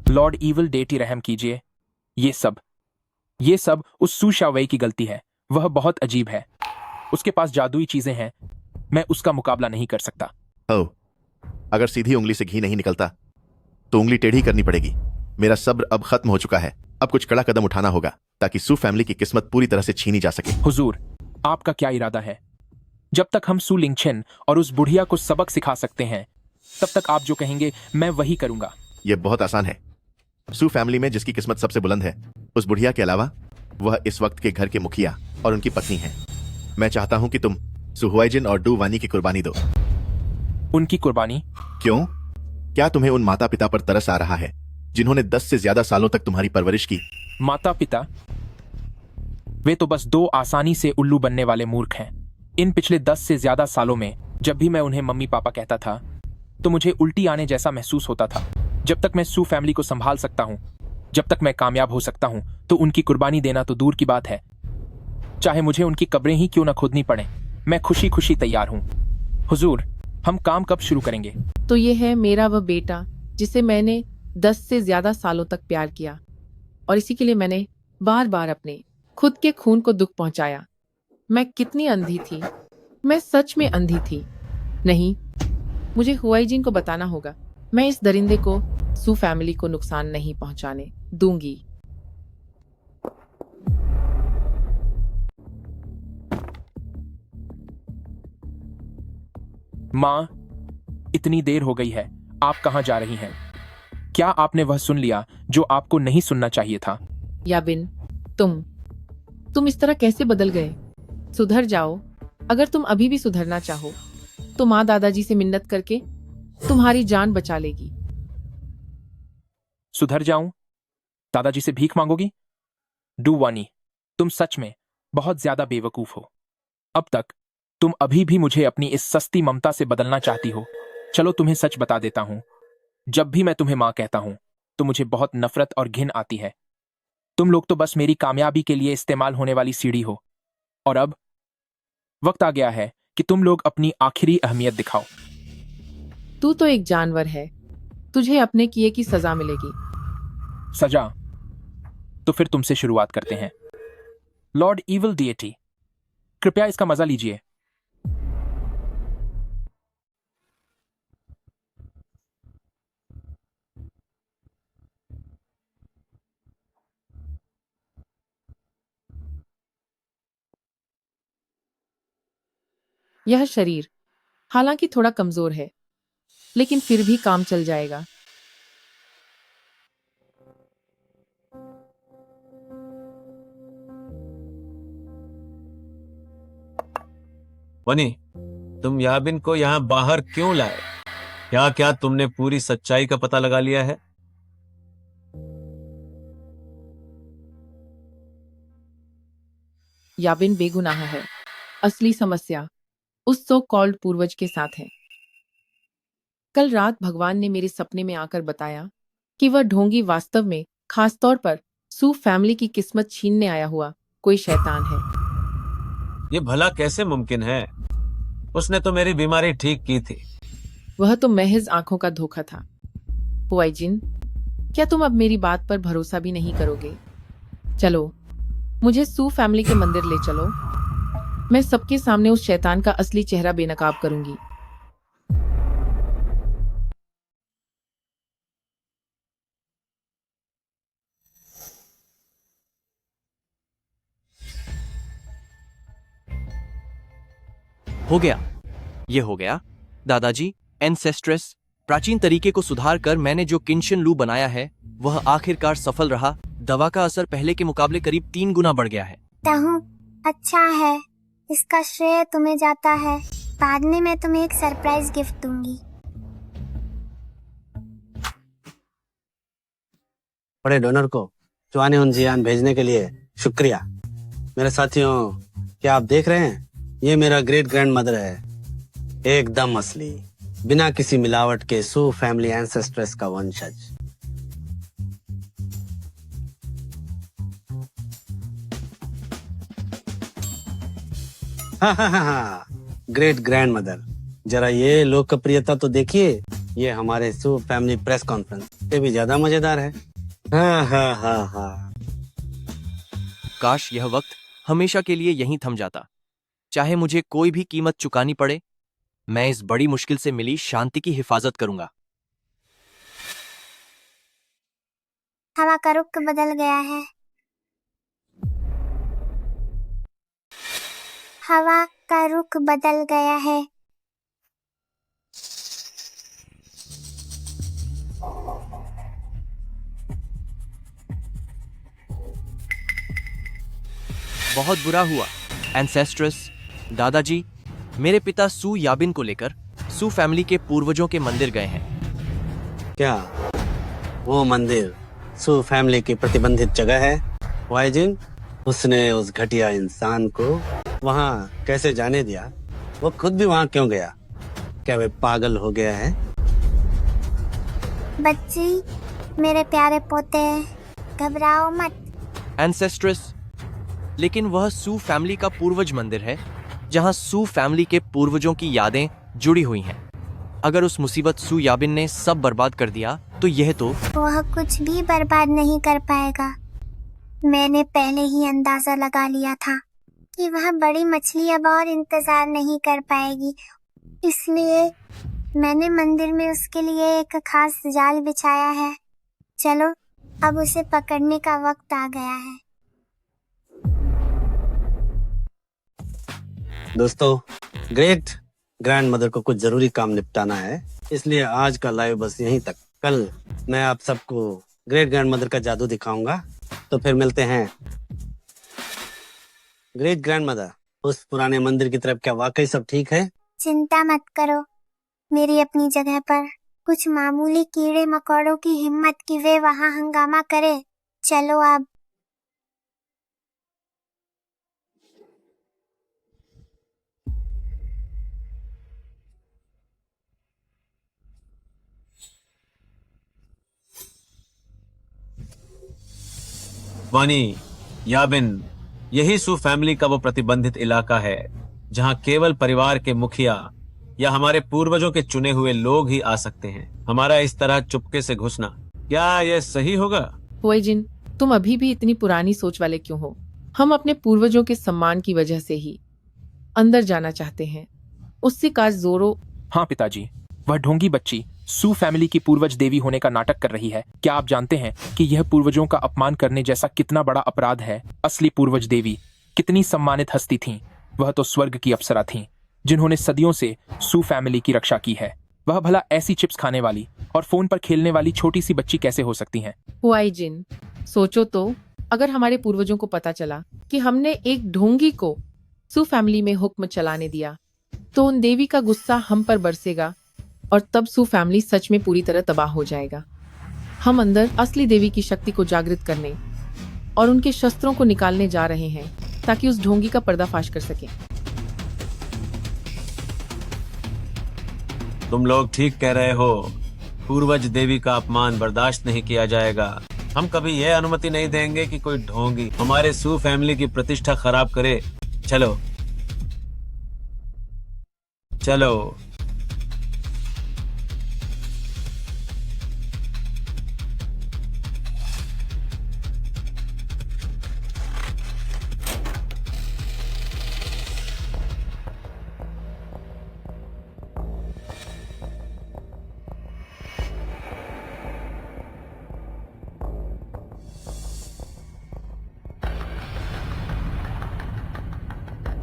लॉर्ड इविल डेटी, रहम कीजिए। ये सब उस सू शाओवेई की गलती है। वह बहुत अजीब है। उसके पास जादुई चीजें हैं। मैं उसका मुकाबला नहीं कर सकता। ओ, अगर सीधी उंगली से घी नहीं निकलता तो उंगली टेढ़ी करनी पड़ेगी। मेरा सब्र अब खत्म हो चुका है। अब कुछ कड़ा कदम उठाना होगा ताकि सू फैमिली की किस्मत पूरी तरह से छीनी जा सके। हुजूर, आपका क्या इरादा है? जब तक हम सू लिंगचेन और उस बुढ़िया को सबक सिखा सकते हैं, तब तक आप जो कहेंगे मैं वही करूंगा। यह बहुत आसान है। सू फैमिली में जिसकी किस्मत सबसे बुलंद है, उस बुढ़िया के अलावा वह इस वक्त के घर के मुखिया और उनकी पत्नी है। मैं चाहता हूं कि तुम सू हुआइजिन और डू वानी की कुर्बानी दो। उनकी कुर्बानी? क्यों? क्या तुम्हें उन माता पिता पर तरस आ रहा है जिन्होंने 10 से ज्यादा सालों तक तुम्हारी परवरिश की? माता पिता? वे तो बस 2 आसानी से उल्लू बनने वाले मूर्ख हैं। इन पिछले 10 से ज्यादा सालों में जब भी मैं उन्हें मम्मी पापा कहता था तो मुझे उल्टी आने जैसा महसूस होता था। जब तक मैं सू फैमिली को संभाल सकता हूँ, जब तक मैं कामयाब हो सकता हूँ, तो उनकी कुर्बानी देना तो दूर की बात है। चाहे मुझे उनकी कब्रें ही क्यों न खोदनी पड़े, मैं खुशी खुशी तैयार हूँ। हुजूर, हम काम कब शुरू करेंगे? तो ये है मेरा वह बेटा जिसे मैंने 10 से ज्यादा सालों तक प्यार किया, और इसी के लिए मैंने बार बार अपने खुद के खून को दुख पहुंचाया। मैं कितनी अंधी थी, मैं सच में अंधी थी। नहीं, मुझे हुआइजिन को बताना होगा। मैं इस दरिंदे को सू फैमिली को नुकसान नहीं पहुंचाने दूंगी। माँ, इतनी देर हो गई है, आप कहाँ जा रही हैं? क्या आपने वह सुन लिया जो आपको नहीं सुनना चाहिए था? याबिन, तुम इस तरह कैसे बदल गए? सुधर जाओ। अगर तुम अभी भी सुधरना चाहो तो माँ दादाजी से मिन्नत करके तुम्हारी जान बचा लेगी। सुधर जाऊं? दादाजी से भीख मांगोगी? डू वानी, तुम सच में बहुत ज्यादा बेवकूफ हो। अब तक तुम अभी भी मुझे अपनी इस सस्ती ममता से बदलना चाहती हो। चलो तुम्हें सच बता देता हूं। जब भी मैं तुम्हें माँ कहता हूं तो मुझे बहुत नफरत और घिन आती है। तुम लोग तो बस मेरी कामयाबी के लिए इस्तेमाल होने वाली सीढ़ी हो। और अब वक्त आ गया है कि तुम लोग अपनी आखिरी अहमियत दिखाओ। तू तो एक जानवर है, तुझे अपने किए की सजा मिलेगी। सजा? तो फिर तुमसे शुरुआत करते हैं। लॉर्ड इविल डीएटी, कृपया इसका मजा लीजिए। यह शरीर हालांकि थोड़ा कमजोर है, लेकिन फिर भी काम चल जाएगा। वनी, तुम याबिन को यहाँ बाहर क्यों लाए? क्या क्या तुमने पूरी सच्चाई का पता लगा लिया है? याबिन बेगुनाह है। असली समस्या उस सो कॉल्ड पूर्वज के साथ है। कल रात भगवान ने मेरे सपने में आकर बताया कि वह ढोंगी वास्तव में, खासतौर पर सू फैमिली की किस्मत छीनने आया हुआ कोई शैतान है। ये भला कैसे मुमकिन है? उसने तो मेरी बीमारी ठीक की थी। वह तो महज आंखों का धोखा था। पुआइजिन, क्या तुम अब मेरी बात पर भरोसा भी नहीं करोगे? चलो, मुझे सू फैमिली के मंदिर ले चलो। मैं सबके सामने उस शैतान का असली चेहरा बेनकाब करूंगी। हो गया, ये हो गया। दादाजी, एंसेस्ट्रेस, प्राचीन तरीके को सुधार कर मैंने जो किंशन लू बनाया है वह आखिरकार सफल रहा। दवा का असर पहले के मुकाबले करीब 3 गुना बढ़ गया है। ताहू, अच्छा है, इसका श्रेय तुम्हें जाता है। बाद में मैं तुम्हें एक सरप्राइज गिफ्ट दूंगी। बड़े डोनर को चुआने उन जियान भेजने के लिए शुक्रिया। मेरे साथियों, क्या आप देख रहे हैं? ये मेरा ग्रेट ग्रैंड मदर है, एकदम असली, बिना किसी मिलावट के सू फैमिली एंसेस्ट्रेस का वंशज। ग्रेट ग्रैंड मदर, जरा ये लोकप्रियता तो देखिए। ये हमारे सू फैमिली प्रेस कॉन्फ्रेंस से भी ज्यादा मजेदार है। हाँ। काश यह वक्त हमेशा के लिए यहीं थम जाता। चाहे मुझे कोई भी कीमत चुकानी पड़े, मैं इस बड़ी मुश्किल से मिली शांति की हिफाजत करूंगा। हवा का रुख बदल गया है। हवा का रुख बदल गया है। बहुत बुरा हुआ एंसेस्ट्रेस। दादाजी, मेरे पिता सू याबिन को लेकर सू फैमिली के पूर्वजों के मंदिर गए हैं। क्या वो मंदिर सू फैमिली की प्रतिबंधित जगह है? वाइजिन, उसने उस घटिया इंसान को वहाँ कैसे जाने दिया? वो खुद भी वहाँ क्यों गया? क्या वे पागल हो गया है? बच्ची, मेरे प्यारे पोते, घबराओ मत। एंसेस्ट्रेस, लेकिन वह सू फैमिली का पूर्वज मंदिर है जहां सू फैमिली के पूर्वजों की यादें जुड़ी हुई हैं। अगर उस मुसीबत सू याबिन ने सब बर्बाद कर दिया तो यह तो वह कुछ भी बर्बाद नहीं कर पाएगा। मैंने पहले ही अंदाजा लगा लिया था कि वह बड़ी मछली अब और इंतजार नहीं कर पाएगी, इसलिए मैंने मंदिर में उसके लिए एक खास जाल बिछाया है। चलो, अब उसे पकड़ने का वक्त आ गया है। दोस्तों, ग्रेट ग्रैंड मदर को कुछ जरूरी काम निपटाना है, इसलिए आज का लाइव बस यहीं तक। कल मैं आप सबको ग्रेट ग्रैंड मदर का जादू दिखाऊंगा, तो फिर मिलते हैं। ग्रेट ग्रैंड मदर, उस पुराने मंदिर की तरफ क्या वाकई सब ठीक है? चिंता मत करो, मेरी अपनी जगह पर कुछ मामूली कीड़े मकोड़ों की हिम्मत कि वे वहाँ हंगामा करे। चलो अब। वानी, याबिन, यही सू फैमिली का वो प्रतिबंधित इलाका है जहां केवल परिवार के मुखिया या हमारे पूर्वजों के चुने हुए लोग ही आ सकते हैं। हमारा इस तरह चुपके से घुसना, क्या यह सही होगा? हुआईजिन, तुम अभी भी इतनी पुरानी सोच वाले क्यों हो? हम अपने पूर्वजों के सम्मान की वजह से ही अंदर जाना चाहते हैं। उससे काश जोरो। हाँ पिताजी, वह ढोंगी बच्ची सू फैमिली की पूर्वज देवी होने का नाटक कर रही है। क्या आप जानते हैं कि यह पूर्वजों का अपमान करने जैसा कितना बड़ा अपराध है? असली पूर्वज देवी कितनी सम्मानित हस्ती थीं। वह तो स्वर्ग की अप्सरा थीं, जिन्होंने सदियों से सू फैमिली की रक्षा की है। वह भला ऐसी चिप्स खाने वाली और फोन पर खेलने वाली छोटी सी बच्ची कैसे हो सकती हैं? हुआईजिन, सोचो तो, अगर हमारे पूर्वजों को पता चला कि हमने एक ढोंगी को सू फैमिली में हुक्म चलाने दिया, तो उन देवी का गुस्सा हम पर बरसेगा और तब सू फैमिली सच में पूरी तरह तबाह हो जाएगा। हम अंदर असली देवी की शक्ति को जागृत करने और उनके शस्त्रों को निकालने जा रहे हैं ताकि उस ढोंगी का पर्दाफाश कर सकें। तुम लोग ठीक कह रहे हो। पूर्वज देवी का अपमान बर्दाश्त नहीं किया जाएगा। हम कभी यह अनुमति नहीं देंगे कि कोई ढोंगी हमारे सू फैमिली की प्रतिष्ठा खराब करे। चलो चलो।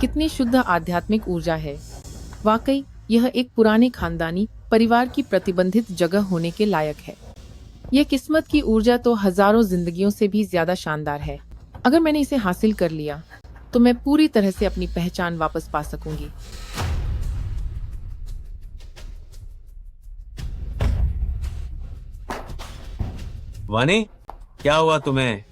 कितनी शुद्ध आध्यात्मिक ऊर्जा है। वाकई यह एक पुराने खानदानी परिवार की प्रतिबंधित जगह होने के लायक है। यह किस्मत की ऊर्जा तो हजारों जिंदगियों से भी ज्यादा शानदार है। अगर मैंने इसे हासिल कर लिया तो मैं पूरी तरह से अपनी पहचान वापस पा सकूंगी। वानी, क्या हुआ तुम्हें?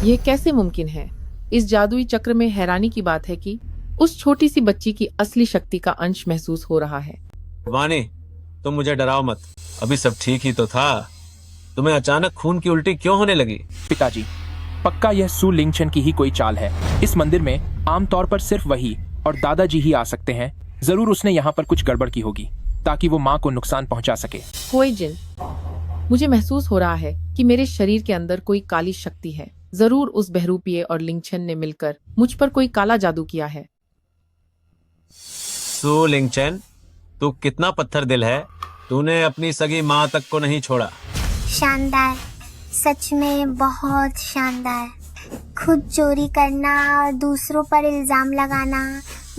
यह कैसे मुमकिन है? इस जादुई चक्र में हैरानी की बात है कि उस छोटी सी बच्ची की असली शक्ति का अंश महसूस हो रहा है। वानी, तुम मुझे डराओ मत। अभी सब ठीक ही तो था। तुम्हें अचानक खून की उल्टी क्यों होने लगी? पिताजी, पक्का यह सू लिंगचन की ही कोई चाल है। इस मंदिर में आमतौर पर सिर्फ वही और दादाजी ही आ सकते हैं। जरूर उसने यहाँ पर कुछ गड़बड़ की होगी ताकि वो माँ को नुकसान पहुँचा सके। हुआईजिन, मुझे महसूस हो रहा है कि मेरे शरीर के अंदर कोई काली शक्ति है। जरूर उस बहरूपीय और लिंगचन ने मिलकर मुझ पर कोई काला जादू किया है। सू लिंगचन, तू कितना पत्थर दिल है। तूने अपनी सगी माँ तक को नहीं छोड़ा। शानदार, सच में बहुत शानदार। खुद चोरी करना और दूसरों पर इल्जाम लगाना,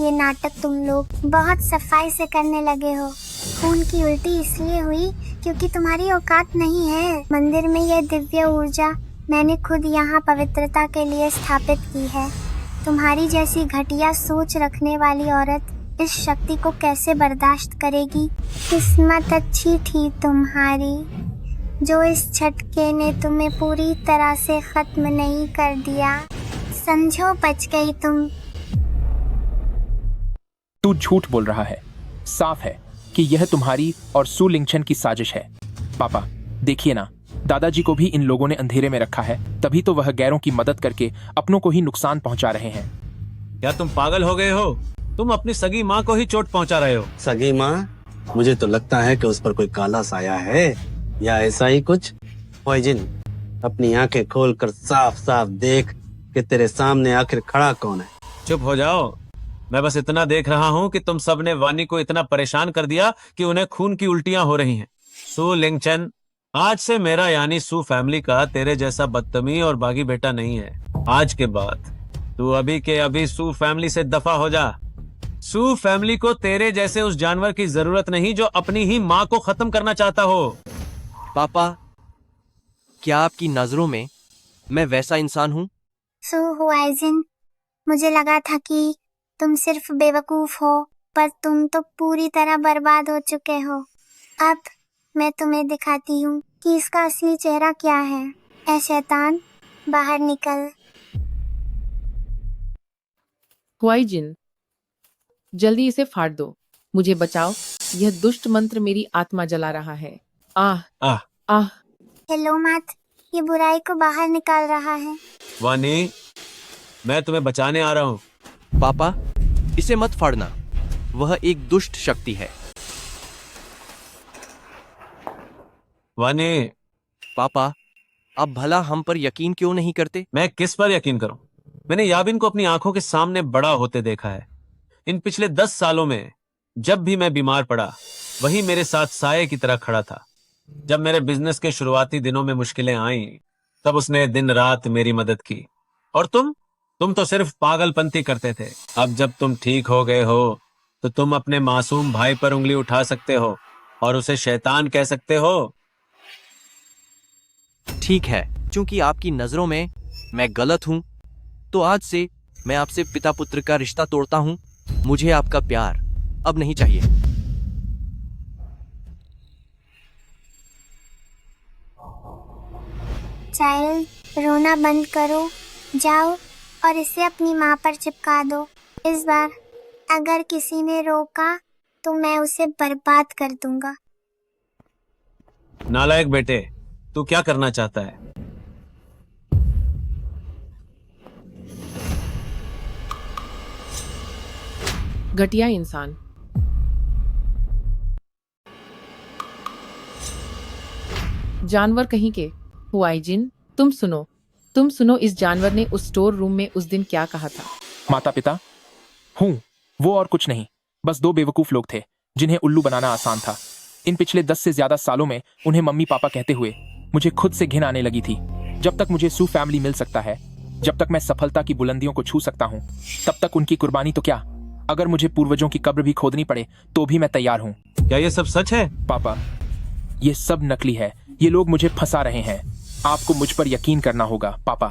ये नाटक तुम लोग बहुत सफाई से करने लगे हो। खून की उल्टी इसलिए हुई क्योंकि तुम्हारी औकात नहीं है। मंदिर में यह दिव्य ऊर्जा मैंने खुद यहाँ पवित्रता के लिए स्थापित की है। तुम्हारी जैसी घटिया सोच रखने वाली औरत इस शक्ति को कैसे बर्दाश्त करेगी? किस्मत अच्छी थी तुम्हारी जो इस झटके ने तुम्हें पूरी तरह से खत्म नहीं कर दिया। समझो, बच गई तुम। तू झूठ बोल रहा है। साफ है कि यह तुम्हारी और सू लिंगचन की साजिश है। पापा, देखिए ना, दादाजी को भी इन लोगों ने अंधेरे में रखा है, तभी तो वह गैरों की मदद करके अपनों को ही नुकसान पहुंचा रहे हैं। क्या तुम पागल हो गए हो? तुम अपनी सगी माँ को ही चोट पहुंचा रहे हो। सगी माँ? मुझे तो लगता है कि उस पर कोई काला साया है या ऐसा ही कुछ। हुआईजिन, अपनी आंखें खोलकर साफ साफ देख कि तेरे सामने आखिर खड़ा कौन है। चुप हो जाओ। मैं बस इतना देख रहा हूँ कि तुम सबने वानी को इतना परेशान कर दिया कि उन्हें खून की उल्टियां हो रही हैं। सू लिंगचन, आज से मेरा यानी सू फैमिली का तेरे जैसा बदतमीज और बागी बेटा नहीं है। आज के बाद तू अभी के अभी सू फैमिली से दफा हो जा। सू फैमिली को तेरे जैसे उस जानवर की जरूरत नहीं जो अपनी ही माँ को खत्म करना चाहता हो। पापा, क्या आपकी नजरों में मैं वैसा इंसान हूँ? सो हुआईजिन, मुझे लगा था कि तुम सिर्फ बेवकूफ हो, पर तुम तो पूरी तरह बर्बाद हो चुके हो। अब मैं तुम्हें दिखाती हूँ कि इसका असली चेहरा क्या है। ऐ शैतान, बाहर निकल। हुआईजिन, जल्दी इसे फाड़ दो। मुझे बचाओ। यह दुष्ट मंत्र मेरी आत्मा जला रहा है। आह आह। आह। हिलो मत, ये बुराई को बाहर निकाल रहा है। वानी, मैं तुम्हें बचाने आ रहा हूँ। पापा, इसे मत फाड़ना, वह एक दुष्ट शक्ति है। वानी, पापा, आप भला हम पर यकीन क्यों नहीं करते? मैं किस पर यकीन करूं? मैंने याबिन को अपनी आंखों के सामने बड़ा होते देखा है। इन पिछले 10 सालों में जब भी मैं बीमार पड़ा, वही मेरे साथ साये की तरह खड़ा था। जब मेरे बिजनेस के शुरुआती दिनों में मुश्किलें आईं, तब उसने दिन रात मेरी मदद की। और तुम तो सिर्फ पागलपंती करते थे। अब जब तुम ठीक हो गए हो, तो तुम अपने मासूम भाई पर उंगली उठा सकते हो और उसे शैतान कह सकते हो। ठीक है, क्योंकि आपकी नजरों में मैं गलत हूं, तो आज से मैं आपसे पिता पुत्र का रिश्ता तोड़ता हूं। मुझे आपका प्यार अब नहीं चाहिए। चाइल्ड, रोना बंद करो, जाओ और इसे अपनी माँ पर चिपका दो। इस बार अगर किसी ने रोका तो मैं उसे बर्बाद कर दूंगा। नालायक बेटे, तू क्या करना चाहता है? घटिया इंसान। जानवर कहीं के। हुआइजिन, तुम सुनो, इस जानवर ने उस स्टोर रूम में उस दिन क्या कहा था? माता पिता हूँ, वो और कुछ नहीं, बस दो बेवकूफ लोग थे जिन्हें उल्लू बनाना आसान था। इन पिछले 10 से ज्यादा सालों में उन्हें मम्मी पापा कहते हुए मुझे खुद से घिन आने लगी थी। जब तक मुझे सू फैमिली मिल सकता है, जब तक मैं सफलता की बुलंदियों को छू सकता हूँ, तब तक उनकी कुर्बानी तो क्या, अगर मुझे पूर्वजों की कब्र भी खोदनी पड़े तो भी मैं तैयार हूँ। क्या ये सब सच है? पापा, ये सब नकली है। ये लोग मुझे फंसा रहे हैं। आपको मुझ पर यकीन करना होगा पापा।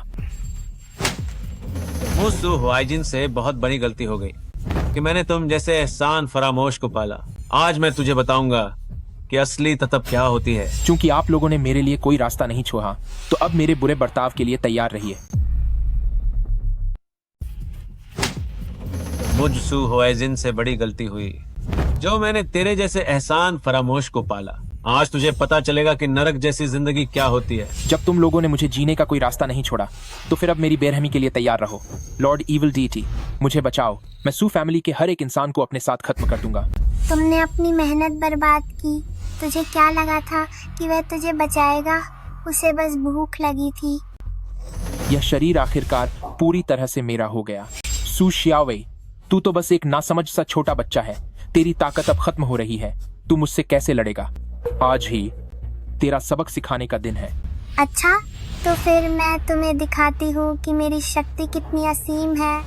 उस हुआइजिन से बहुत बड़ी गलती हो गई कि मैंने तुम जैसे एहसान फरामोश को पाला। आज मैं तुझे बताऊंगा कि असली तलब क्या होती है। क्योंकि आप लोगों ने मेरे लिए कोई रास्ता नहीं छोड़ा, तो अब मेरे बुरे बर्ताव के लिए तैयार रहिए। मुझ सू हुआइजिन से बड़ी गलती हुई जो मैंने तेरे जैसे एहसान फरामोश को पाला। आज तुझे पता चलेगा कि नरक जैसी जिंदगी क्या होती है। जब तुम लोगों ने मुझे जीने का कोई रास्ता नहीं छोड़ा, तो फिर अब मेरी बेरहमी के लिए तैयार रहो। लॉर्ड इविल डीटी, मुझे बचाओ। मैं सू फैमिली के हर एक इंसान को अपने साथ खत्म कर दूंगा। तुमने अपनी मेहनत बर्बाद की। तुझे क्या लगा था कि वह तुझे बचाएगा? उसे बस भूख लगी थी। यह शरीर आखिरकार पूरी तरह से मेरा हो गया। सू शियावई, तू तो बस एक नासमझ सा छोटा बच्चा है। तेरी ताकत अब खत्म हो रही है। तू मुझसे कैसे लड़ेगा? आज ही तेरा सबक सिखाने का दिन है। अच्छा, तो फिर मैं तुम्हें दिखाती हूँ कि मेरी शक्ति कितनी असीम है।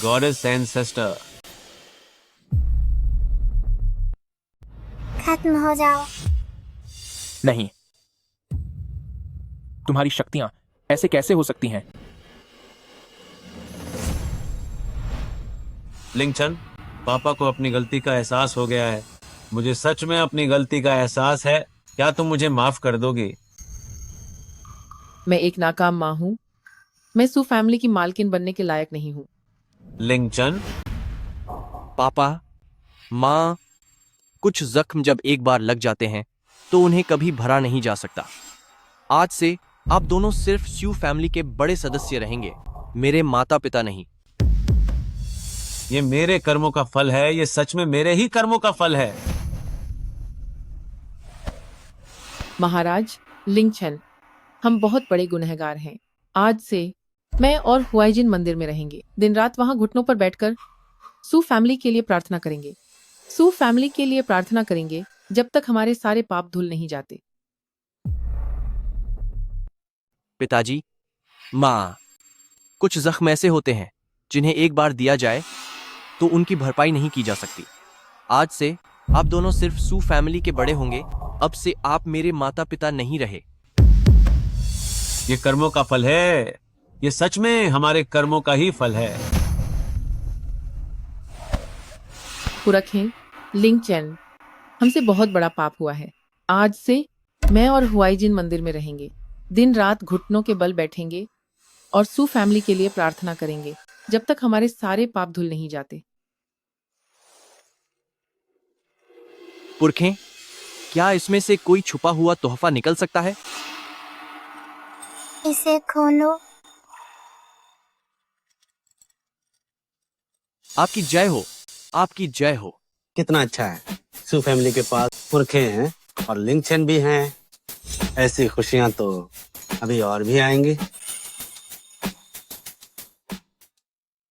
गॉडेस एंसेस्टर, खत्म हो जाओ। नहीं, तुम्हारी शक्तियां ऐसे कैसे हो सकती हैं? लिंगचन, पापा को अपनी गलती का एहसास हो गया है। मुझे सच में अपनी गलती का एहसास है। क्या तुम मुझे माफ कर दोगी? मैं एक नाकाम माँ हूँ। मैं सू फैमिली की मालकिन बनने के लायक नहीं हूँ। लिंगचन, पापा, माँ, कुछ जख्म जब एक बार लग जाते हैं तो उन्हें कभी भरा नहीं जा सकता। आज से आप दोनों सिर्फ स्यू फैमिली के बड़े सदस्य रहेंगे, मेरे माता पिता नहीं। ये मेरे कर्मों का फल है। ये सच में मेरे ही कर्मों का फल है। महाराज लिंगचन, हम बहुत बड़े गुनहगार हैं। आज से मैं और हुआइजिन मंदिर में रहेंगे। दिन रात वहां घुटनों पर बैठकर सू फैमिली के लिए प्रार्थना करेंगे। सू फैमिली के लिए प्रार्थना करेंगे जब तक हमारे सारे पाप धुल नहीं जाते। पिताजी, माँ, कुछ जख्म ऐसे होते हैं जिन्हें एक बार दिया जाए तो उनकी भरपाई नहीं की जा सकती। आज से आप दोनों सिर्फ सू फैमिली के बड़े होंगे। अब से आप मेरे माता पिता नहीं रहे। ये कर्मों का फल है। ये सच में हमारे कर्मों का ही फल है। पुरखें, लिंगचन, हमसे बहुत बड़ा पाप हुआ है। आज से मैं और हुआइजिन मंदिर में रहेंगे। दिन रात घुटनों के बल बैठेंगे और सू फैमिली के लिए प्रार्थना करेंगे जब तक हमारे सारे पाप धुल नहीं जाते। पुरखें, क्या इसमें से कोई छुपा हुआ तोहफा निकल सकता है? इसे खोलो। आपकी जय हो, आपकी जय हो। कितना अच्छा है, सू फैमिली के पास पुरखे हैं और लिंग चैन भी हैं। ऐसी खुशियां तो अभी और भी आएंगी।